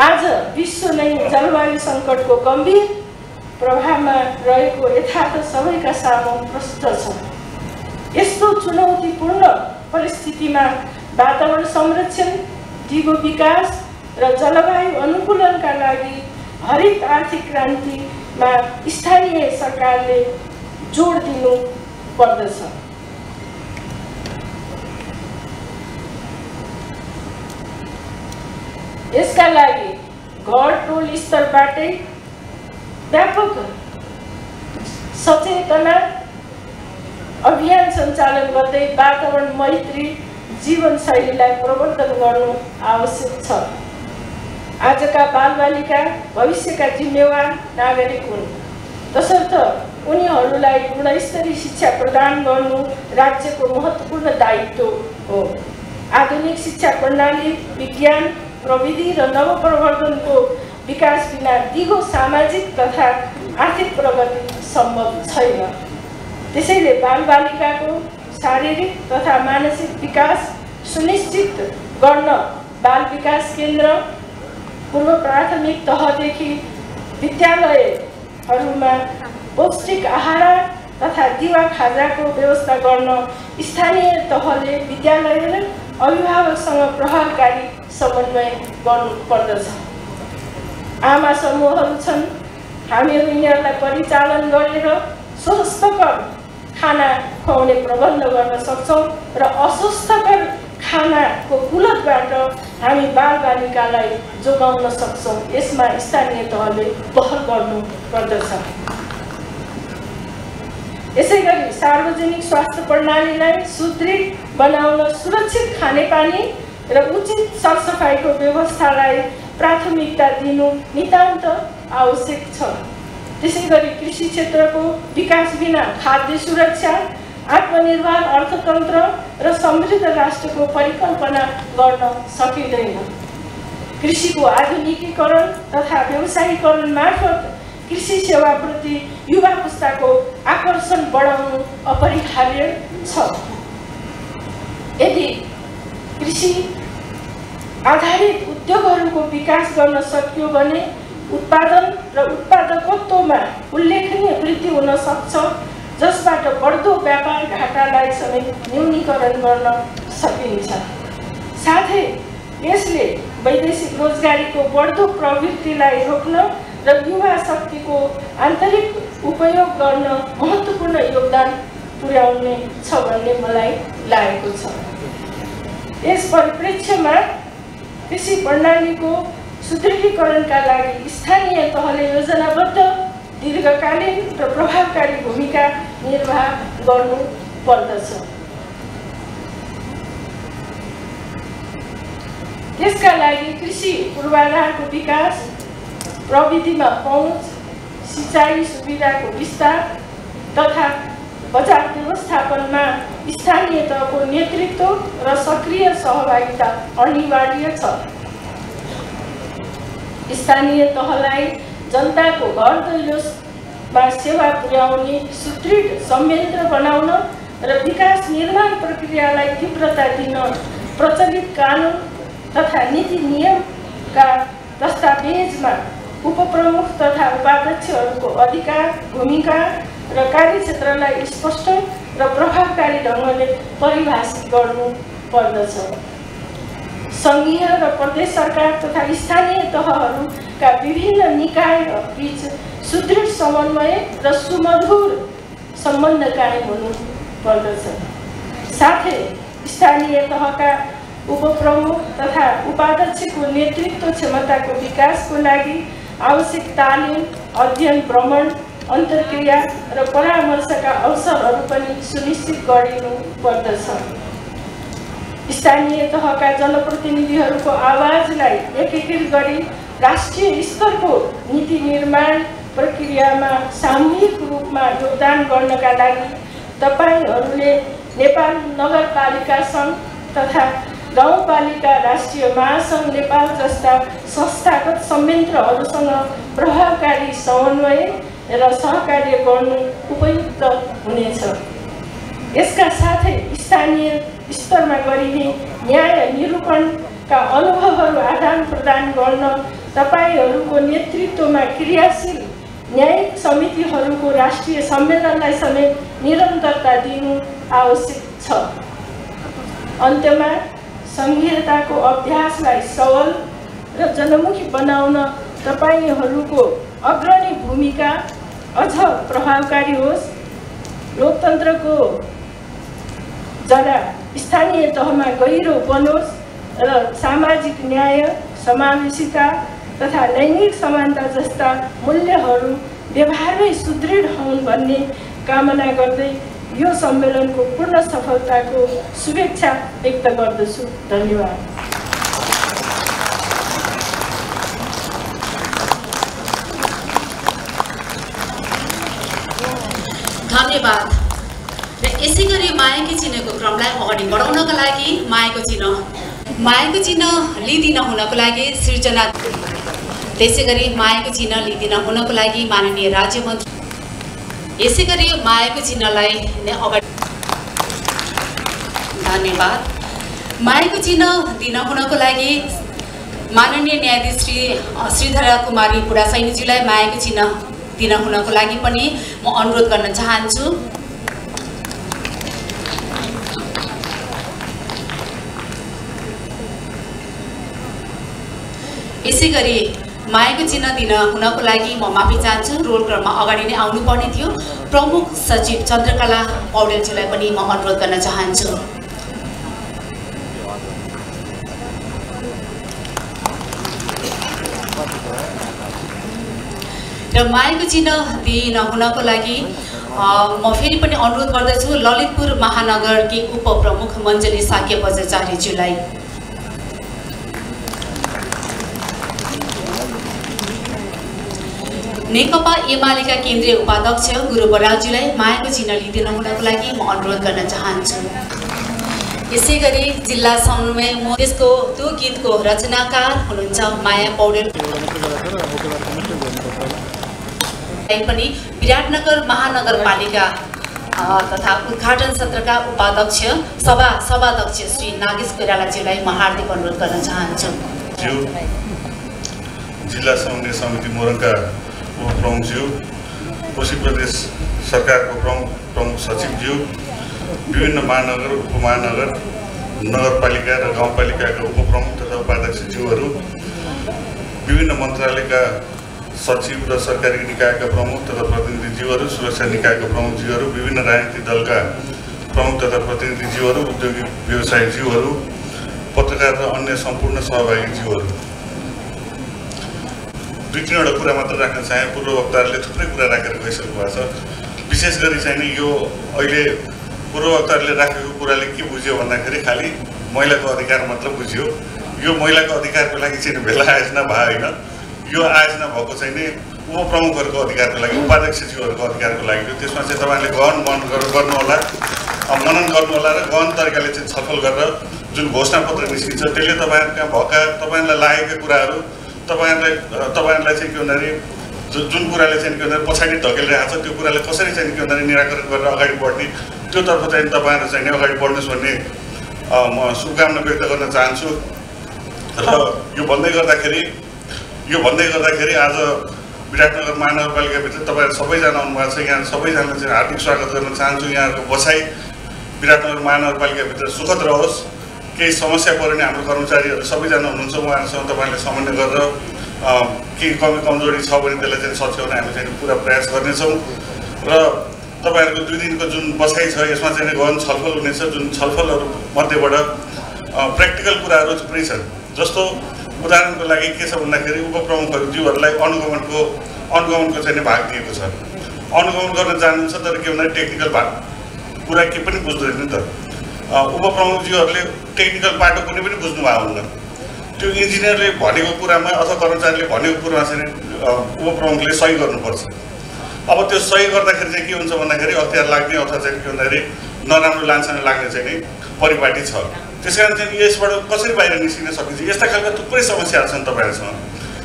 आज विश्व नै जलवायु सङ्कटको गम्भीर प्रभावमा रहेको यथार्थ सबैका सामु प्रष्ट छ। यस्तो चुनौतीपूर्ण परिस्थितिमा वातावरण संरक्षण, दिगो विकास र जलवायु अनुकूलनका लागि हरित आर्थिक क्रान्तिमा स्थानीय सरकारले जोड दिनु पर्दछ। यसका लागि घर टोल स्तरबाटै व्यापक सचेतना अभियान सञ्चालन गर्दै वातावरण मैत्री जीवनशैलीलाई प्रवर्धन गर्नु आवश्यक छ। आजका बालबालिका भविष्यका जिम्मेवार नागरिक हुन्, तसर्थ उनीहरू नानीहरूलाई गुणस्तरीय शिक्षा प्रदान गर्नु राज्यको महत्त्वपूर्ण दायित्व हो। आधुनिक शिक्षा प्रणाली विज्ञान प्रविधि र नवप्रवर्धनको विकास बिना दिगो सामाजिक तथा आर्थिक प्रगति सम्भव छैन। त्यसैले बालबालिकाको शारीरिक तथा मानसिक विकास सुनिश्चित गर्न बाल विकास केन्द्र पूर्व प्राथमिक तहदेखि विद्यालयहरूमा पौष्टिक आहार तथा दिवा खाजाको व्यवस्था गर्न स्थानीय तहले विद्यालय र अभिभावकसँग प्रभावकारी समन्वय गर्नुपर्दछ। आमा समूहहरू छन्, हामीहरू यिनीहरूलाई परिचालन गरेर स्वस्थकर खाना खुवाउने प्रबन्ध गर्न सक्छौँ र अस्वस्थकर खानाको कुलतबाट हामी बालबालिकालाई जोगाउन सक्छौँ। यसमा स्थानीय तहले पहल गर्नुपर्दछ। यसैगरी सार्वजनिक स्वास्थ्य प्रणालीलाई सुदृढ बनाउन सुरक्षित खानेपानी र उचित सरसफाइको व्यवस्थालाई प्राथमिकता दिनु नितान्त आवश्यक छ। त्यसैगरी कृषि क्षेत्रको विकास बिना खाद्य सुरक्षा, आत्मनिर्भर अर्थतन्त्र र समृद्ध राष्ट्रको परिकल्पना गर्न सकिँदैन। कृषिको आधुनिकीकरण तथा व्यवसायीकरण मार्फत कृषि सेवाप्रति युवा पुस्ताको आकर्षण बढाउनु अपरिहार्य छ। यदि कृषि आधारित उद्योगहरूको विकास गर्न सकियो भने उत्पादन र उत्पादकत्वमा उल्लेखनीय वृद्धि हुन सक्छ, जसबाट बढ्दो व्यापार घाटालाई समेत न्यूनीकरण गर्न सकिन्छ। साथै यसले वैदेशिक रोजगारीको बढ्दो प्रवृत्तिलाई रोक्न र युवा शक्तिको आन्तरिक उपयोग गर्न महत्त्वपूर्ण योगदान पुर्याउने छ भन्ने मलाई लागेको छ। यस परिप्रेक्ष्यमा कृषि प्रणालीको सुदृढीकरणका लागि स्थानीय तहले योजनाबद्ध दीर्घकालीन र प्रभावकारी भूमिका निर्वाह गर्नुपर्दछ। यसका लागि कृषि पूर्वाधारको विकास, प्रविधिमा पहुँच, सिँचाइ सुविधाको विस्तार तथा बजार व्यवस्थापनमा स्थानीय तहको नेतृत्व र सक्रिय सहभागिता अनिवार्य छ। स्थानीय तहलाई जनताको घर दैलोमा सेवा पुर्याउने सुदृढ संयन्त्र बनाउन र विकास निर्माण प्रक्रियालाई तीव्रता दिन प्रचलित कानुन तथा नीति नियमका दस्तावेजमा उपप्रमुख तथा उपाध्यक्षहरूको अधिकार, भूमिका र कार्यक्षेत्रलाई स्पष्ट र प्रभावकारी ढङ्गले परिभाषित गर्नुपर्दछ। सङ्घीय र प्रदेश सरकार तथा स्थानीय तहहरूका विभिन्न निकायबीच सुदृढ समन्वय र सुमधुर सम्बन्ध कायम हुनुपर्दछ। साथै स्थानीय तहका उपप्रमुख तथा उपाध्यक्षको नेतृत्व क्षमताको विकासको लागि आवश्यक तालिम, अध्ययन, भ्रमण, अन्तर्क्रिया र परामर्शका अवसरहरू पनि सुनिश्चित गरिनुपर्दछ। स्थानीय तहका जनप्रतिनिधिहरूको आवाजलाई एकीकृत गरी राष्ट्रिय स्तरको नीति निर्माण प्रक्रियामा सामूहिक रूपमा योगदान गर्नका लागि तपाईहरूले नेपाल नगरपालिका सङ्घ तथा गाउँपालिका राष्ट्रिय महासङ्घ नेपाल जस्ता संस्थागत संयन्त्रहरूसँग प्रभावकारी समन्वय र सहकार्य गर्नु उपयुक्त हुनेछ। यसका साथै स्थानीय स्तरमा गरिने न्याय निरूपणका अनुभवहरू आदान प्रदान गर्न तपाईहरूको नेतृत्वमा क्रियाशील न्यायिक समितिहरूको राष्ट्रिय सम्मेलनलाई समेत निरन्तरता दिनु आवश्यक छ। अन्त्यमा सङ्घीयताको अभ्यासलाई सबल र जनमुखी बनाउन तपाईहरूको अग्रणी भूमिका अझ प्रभावकारी होस्। लोकतन्त्रको जरा स्थानीय तहमा गहिरो बनोस् र सामाजिक न्याय, समावेशिता तथा लैङ्गिक समानता जस्ता मूल्यहरू व्यवहारमै सुदृढ हुन् भन्ने कामना गर्दै यो सम्मेलनको पूर्ण सफलताको शुभेच्छा व्यक्त गर्दछु। धन्यवाद।
धन्यवाद। र यसै गरी मायाको चिन्हको क्रमलाई अगाडि बढाउनका लागि मायाको चिन्ह लिदिन हुनको लागि सृजना, त्यसै गरी मायाको चिन्ह लिदिन हुनको लागि माननीय राज्य मन्त्री, यसै गरी मायाको चिन्हलाई अगाडि धन्यवाद। मायाको चिन्ह दिन हुनको लागि माननीय न्यायाधीश श्री श्रीधरा कुमारी बुढासैनीज्यूलाई मायाको चिन्ह दिन हुनको लागि पनि म अनुरोध गर्न चाहन्छु। यसै गरी मायाको चिन्ह दिन हुनको लागि म माफी चाहन्छु, रोल क्रममा अगाडि नै आउनुपर्ने थियो। प्रमुख सचिव चन्द्रकला पौडेलज्यूलाई पनि म अनुरोध गर्न चाहन्छु। र मायाको चिन्ह दिन हुनको लागि म फेरि पनि अनुरोध गर्दछु ललितपुर महानगरकी उपप्रमुख मञ्जली साक्य बजाचार्यज्यूलाई। नेकपा एमालेका केन्द्रीय उपाध्यक्ष गुरु बरालज्यूलाई मायाको चिन्ह लिदिन हुनको लागि म अनुरोध गर्न चाहन्छु। यसै गरी जिल्ला समन्वय त्यसको त्यो गीतको रचनाकार हुनुहुन्छ माया पौडेल पनि विराटनगर महानगरपालिका तथा उद्घाटन सत्रका उपाध्यक्ष सभाध्यक्ष श्री नागेश कोइरालाज्यूलाई म हार्दिक अनुरोध गर्न चाहन्छु।
जिल्ला समन्वय समिति मोरङका उपप्रमुखज्यू, कोशी प्रदेश सरकारको प्रमुख सचिवज्यू, विभिन्न महानगर उपमहानगर नगरपालिका र गाउँपालिकाका उपप्रमुख तथा उपाध्यक्षज्यूहरू, विभिन्न मन्त्रालयका सचिव र सरकारी निकायका प्रमुख तथा प्रतिनिधिज्यूहरू, सुरक्षा निकायका प्रमुखज्यूहरू, विभिन्न राजनीतिक दलका प्रमुख तथा प्रतिनिधिज्यूहरू, उद्योगिक व्यवसायीज्यूहरू, पत्रकार र अन्य सम्पूर्ण सहभागीज्यूहरू, दुई तीनवटा कुरा मात्र राख्न चाहे। पूर्व वक्ताहरूले थुप्रै कुरा राखेर गइसक्नु भएको छ। विशेष गरी चाहिँ यो अहिले पूर्व वक्ताहरूले राखेको कुराले के बुझ्यो भन्दाखेरि खालि महिलाको अधिकार मात्र बुझ्यो। यो महिलाको अधिकारको लागि चाहिँ भेला आयोजना भयो होइन, यो आयोजना भएको चाहिँ नि उपप्रमुखहरूको अधिकारको लागि, उपाध्यक्षज्यूहरूको अधिकारको लागि हो। त्यसमा चाहिँ तपाईँहरूले गहन गर्नुहोला, मनन गर्नुहोला र गहन तरिकाले चाहिँ छलफल गरेर जुन घोषणापत्र निस्किन्छ त्यसले तपाईँहरूका भएका तपाईँहरूलाई लागेका कुराहरू तपाईँहरूलाई चाहिँ के भन्दाखेरि जुन कुराले चाहिँ के भन्दाखेरि पछाडि धकेलिरहेको छ त्यो कुराले कसरी चाहिँ के भन्दाखेरि निराकरण गरेर अगाडि बढ्ने त्योतर्फ चाहिँ तपाईँहरू चाहिँ अगाडि बढ्नुहोस् भन्ने म शुभकामना व्यक्त गर्न चाहन्छु। र यो भन्दै गर्दाखेरि आज विराटनगर महानगरपालिकाभित्र तपाईँहरू सबैजना आउनुभएको छ। यहाँ सबैजना चाहिँ हार्दिक स्वागत गर्न चाहन्छु। यहाँहरूको बसाइ विराटनगर महानगरपालिकाभित्र सुखद रहोस्। केही समस्या पऱ्यो भने हाम्रो कर्मचारीहरू सबैजना हुनुहुन्छ, उहाँहरूसँग तपाईँहरूले समन्वय गरेर केही कमी कमजोरी छ भने त्यसलाई चाहिँ सच्याउने हामी चाहिँ पुरा प्रयास गर्नेछौँ। र तपाईँहरूको 2 दिनको जुन बसाइ छ यसमा चाहिँ गहन छलफल हुनेछ। जुन छलफलहरू मध्येबाट प्र्याक्टिकल कुराहरू थुप्रै छन्। जस्तो उदाहरणको लागि के छ भन्दाखेरि उपप्रमुखज्यूहरूलाई अनुगमनको चाहिँ भाग दिएको छ। अनुगमन गर्न जानुहुन्छ तर के भन्दाखेरि टेक्निकल भाग कुरा के पनि बुझ्दैन नि त। उपप्रमुखज्यूहरूले टेक्निकल पाटो कुनै पनि बुझ्नु भएको हुन्न। त्यो इन्जिनियरले भनेको कुरामा अथवा कर्मचारीले भनेको कुरामा चाहिँ उपप्रमुखले सही गर्नुपर्छ। अब त्यो सही गर्दाखेरि चाहिँ के हुन्छ भन्दाखेरि अख्तियार लाग्ने अथवा चाहिँ के भन्दाखेरि नराम्रो लान्छना लाग्ने चाहिँ नि परिपाटी छ। त्यस कारण चाहिँ यसबाट कसरी बाहिर निस्किन सकिन्छ, यस्ता खालका थुप्रै समस्याहरू छन् तपाईँहरूसँग।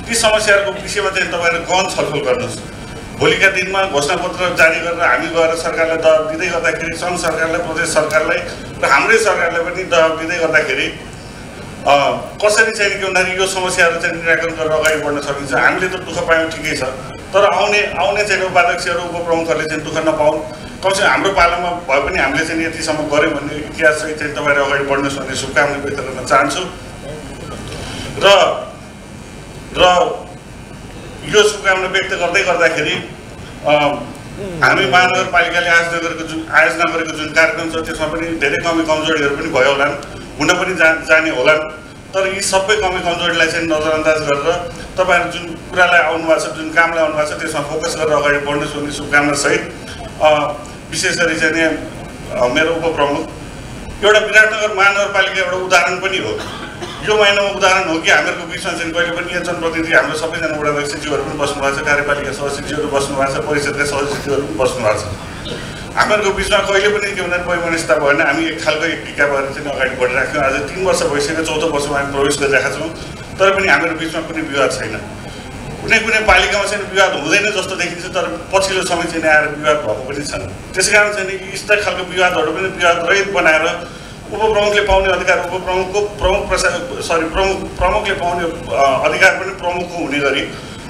ती समस्याहरूको विषयमा चाहिँ तपाईँहरू गहन छलफल गर्नुहोस्। भोलिका दिनमा घोषणापत्र जारी गरेर हामी गएर सरकारलाई दबाब दिँदै गर्दाखेरि, सङ्घ सरकारलाई, प्रदेश सरकारलाई र हाम्रै सरकारलाई पनि दबाब दिँदै गर्दाखेरि कसरी चाहिँ के भन्दाखेरि यो समस्याहरू चाहिँ निराकरण गरेर अगाडि बढ्न सकिन्छ। हामीले त दुःख पायौँ ठिकै छ, तर आउने चाहिँ उपाध्यक्षहरू उपप्रमुखहरूले चाहिँ दुःख नपाउन्। कमसेकम हाम्रो पालामा भए पनि हामीले चाहिँ यतिसम्म गऱ्यौँ भन्ने इतिहास चाहिँ तपाईँहरू अगाडि बढ्नुहोस् भन्ने शुभकामना व्यक्त गर्न चाहन्छु। र यो शुभकामना व्यक्त गर्दै गर्दाखेरि हामी महानगरपालिकाले आयोजना गरेको जुन कार्यक्रम छ त्यसमा पनि धेरै कमी कमजोरीहरू पनि भयो होलान्, हुन पनि जाने होलान्। तर यी सबै कमी कमजोरीलाई चाहिँ नजरअन्दाज गरेर तपाईँहरू जुन कुरालाई आउनुभएको छ, जुन कामलाई आउनुभएको छ त्यसमा फोकस गरेर अगाडि बढ्नुहोस् भन्ने शुभकामना सहित विशेष गरी चाहिँ मेरो उपप्रमुख एउटा विराटनगर महानगरपालिका एउटा उदाहरण पनि हो। यो महिनामा उदाहरण हो कि हामीहरूको बिचमा चाहिँ कहिले पनि यहाँ जनप्रतिनिधि हाम्रो सबैजना वडाध्यक्षज्यूहरू पनि बस्नु भएको छ, कार्यपालिका सदस्यज्यूहरू बस्नु भएको छ, परिषदका सदस्यज्यूहरू पनि बस्नु भएको छ। हामीहरूको बिचमा कहिले पनि के भन्दा वैमनस्यता भएन। हामी एक खालको एक टिका भएर चाहिँ अगाडि बढिराख्यौँ। आज 3 वर्ष भइसक्यो, 4थो वर्षमा हामी प्रवेश गरिरहेका छौँ, तर पनि हामीहरू बिचमा कुनै विवाद छैन। कुनै कुनै पालिकामा चाहिँ विवाद हुँदैन जस्तो देखिन्छ, तर पछिल्लो समय चाहिँ आएर विवाद भएको पनि छन्। त्यसै कारण चाहिँ यस्ता खालको विवादहरू पनि विवाद रहित बनाएर उपप्रमुखले पाउने अधिकार उपप्रमुखको प्रमुखले पाउने अधिकार पनि प्रमुखको हुने गरी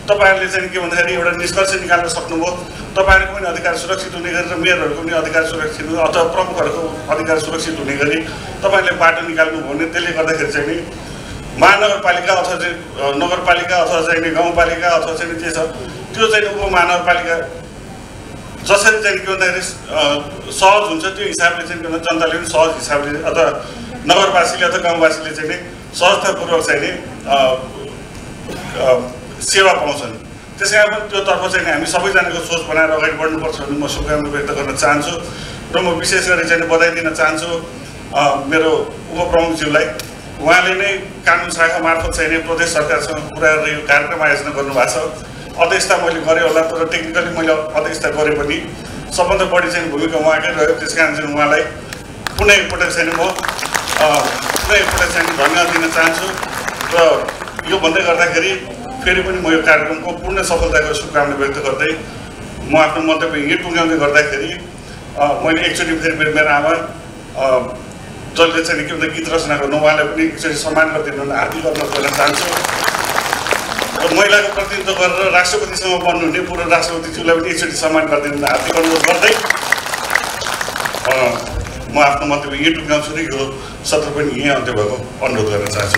तपाईँहरूले चाहिँ के भन्दाखेरि एउटा निष्कर्ष निकाल्न सक्नुभयो। तपाईँहरूको पनि अधिकार सुरक्षित हुने गरी र मेयरहरूको पनि अधिकार सुरक्षित हुने अथवा प्रमुखहरूको अधिकार सुरक्षित हुने गरी तपाईँहरूले बाटो निकाल्नुभयो भने त्यसले गर्दाखेरि चाहिँ नि महानगरपालिका अथवा चाहिँ नगरपालिका अथवा चाहिँ नि गाउँपालिका अथवा चाहिँ के छ त्यो चाहिँ उपमहानगरपालिका जसरी चाहिँ के भन्दाखेरि सहज हुन्छ त्यो हिसाबले चाहिँ के भन्दा जनताले पनि सहज हिसाबले अथवा नगरवासीले अथवा गाउँवासीले चाहिँ नि सहजतापूर्वक चाहिँ नि सेवा पाउँछन्। त्यसै कारण त्योतर्फ चाहिँ हामी सबैजनाको सोच बनाएर अगाडि बढ्नुपर्छ भन्ने म शुभकामना व्यक्त गर्न चाहन्छु र म विशेष गरी चाहिँ बधाई दिन चाहन्छु मेरो उपप्रमुखज्यूलाई। उहाँले नै कानुन शाखा मार्फत चाहिँ नि प्रदेश सरकारसँग कुरा गरेर यो कार्यक्रम आयोजना गर्नुभएको छ। अध्यक्षता मैले गरेँ होला, तर टेक्निकली मैले अध्यक्षता गरेँ पनि सबभन्दा बढी चाहिँ भूमिका उहाँकै रह्यो। त्यस कारण चाहिँ उहाँलाई पुनः एकपटक चाहिँ म धन्यवाद दिन चाहन्छु र यो भन्दै गर्दाखेरि फेरि पनि म यो कार्यक्रमको पूर्ण सफलताको शुभकामना व्यक्त गर्दै म आफ्नो मन्तव्य यहीँ टुङ्ग्याउँदै गर्दाखेरि मैले एकचोटि फेरि मेरो आमा जसले चाहिँ के भन्छ गीत रचना गर्नु उहाँलाई पनि एकचोटि सम्मान गरिदिनु हार्दिक अनुरोध गर्न चाहन्छु र महिलाको प्रतिनिधित्व गरेर राष्ट्रपतिसँग बन्नुहुने पूर्व राष्ट्रपतिज्यूलाई पनि एकचोटि सम्मान गरिदिनु हार्दिक अनुरोध गर्दै म आफ्नो मन्तव्य यहीँ टुङ्ग्याउँछु र यो सत्र पनि यहीँ अन्त्य भएको अनुरोध गर्न चाहन्छु।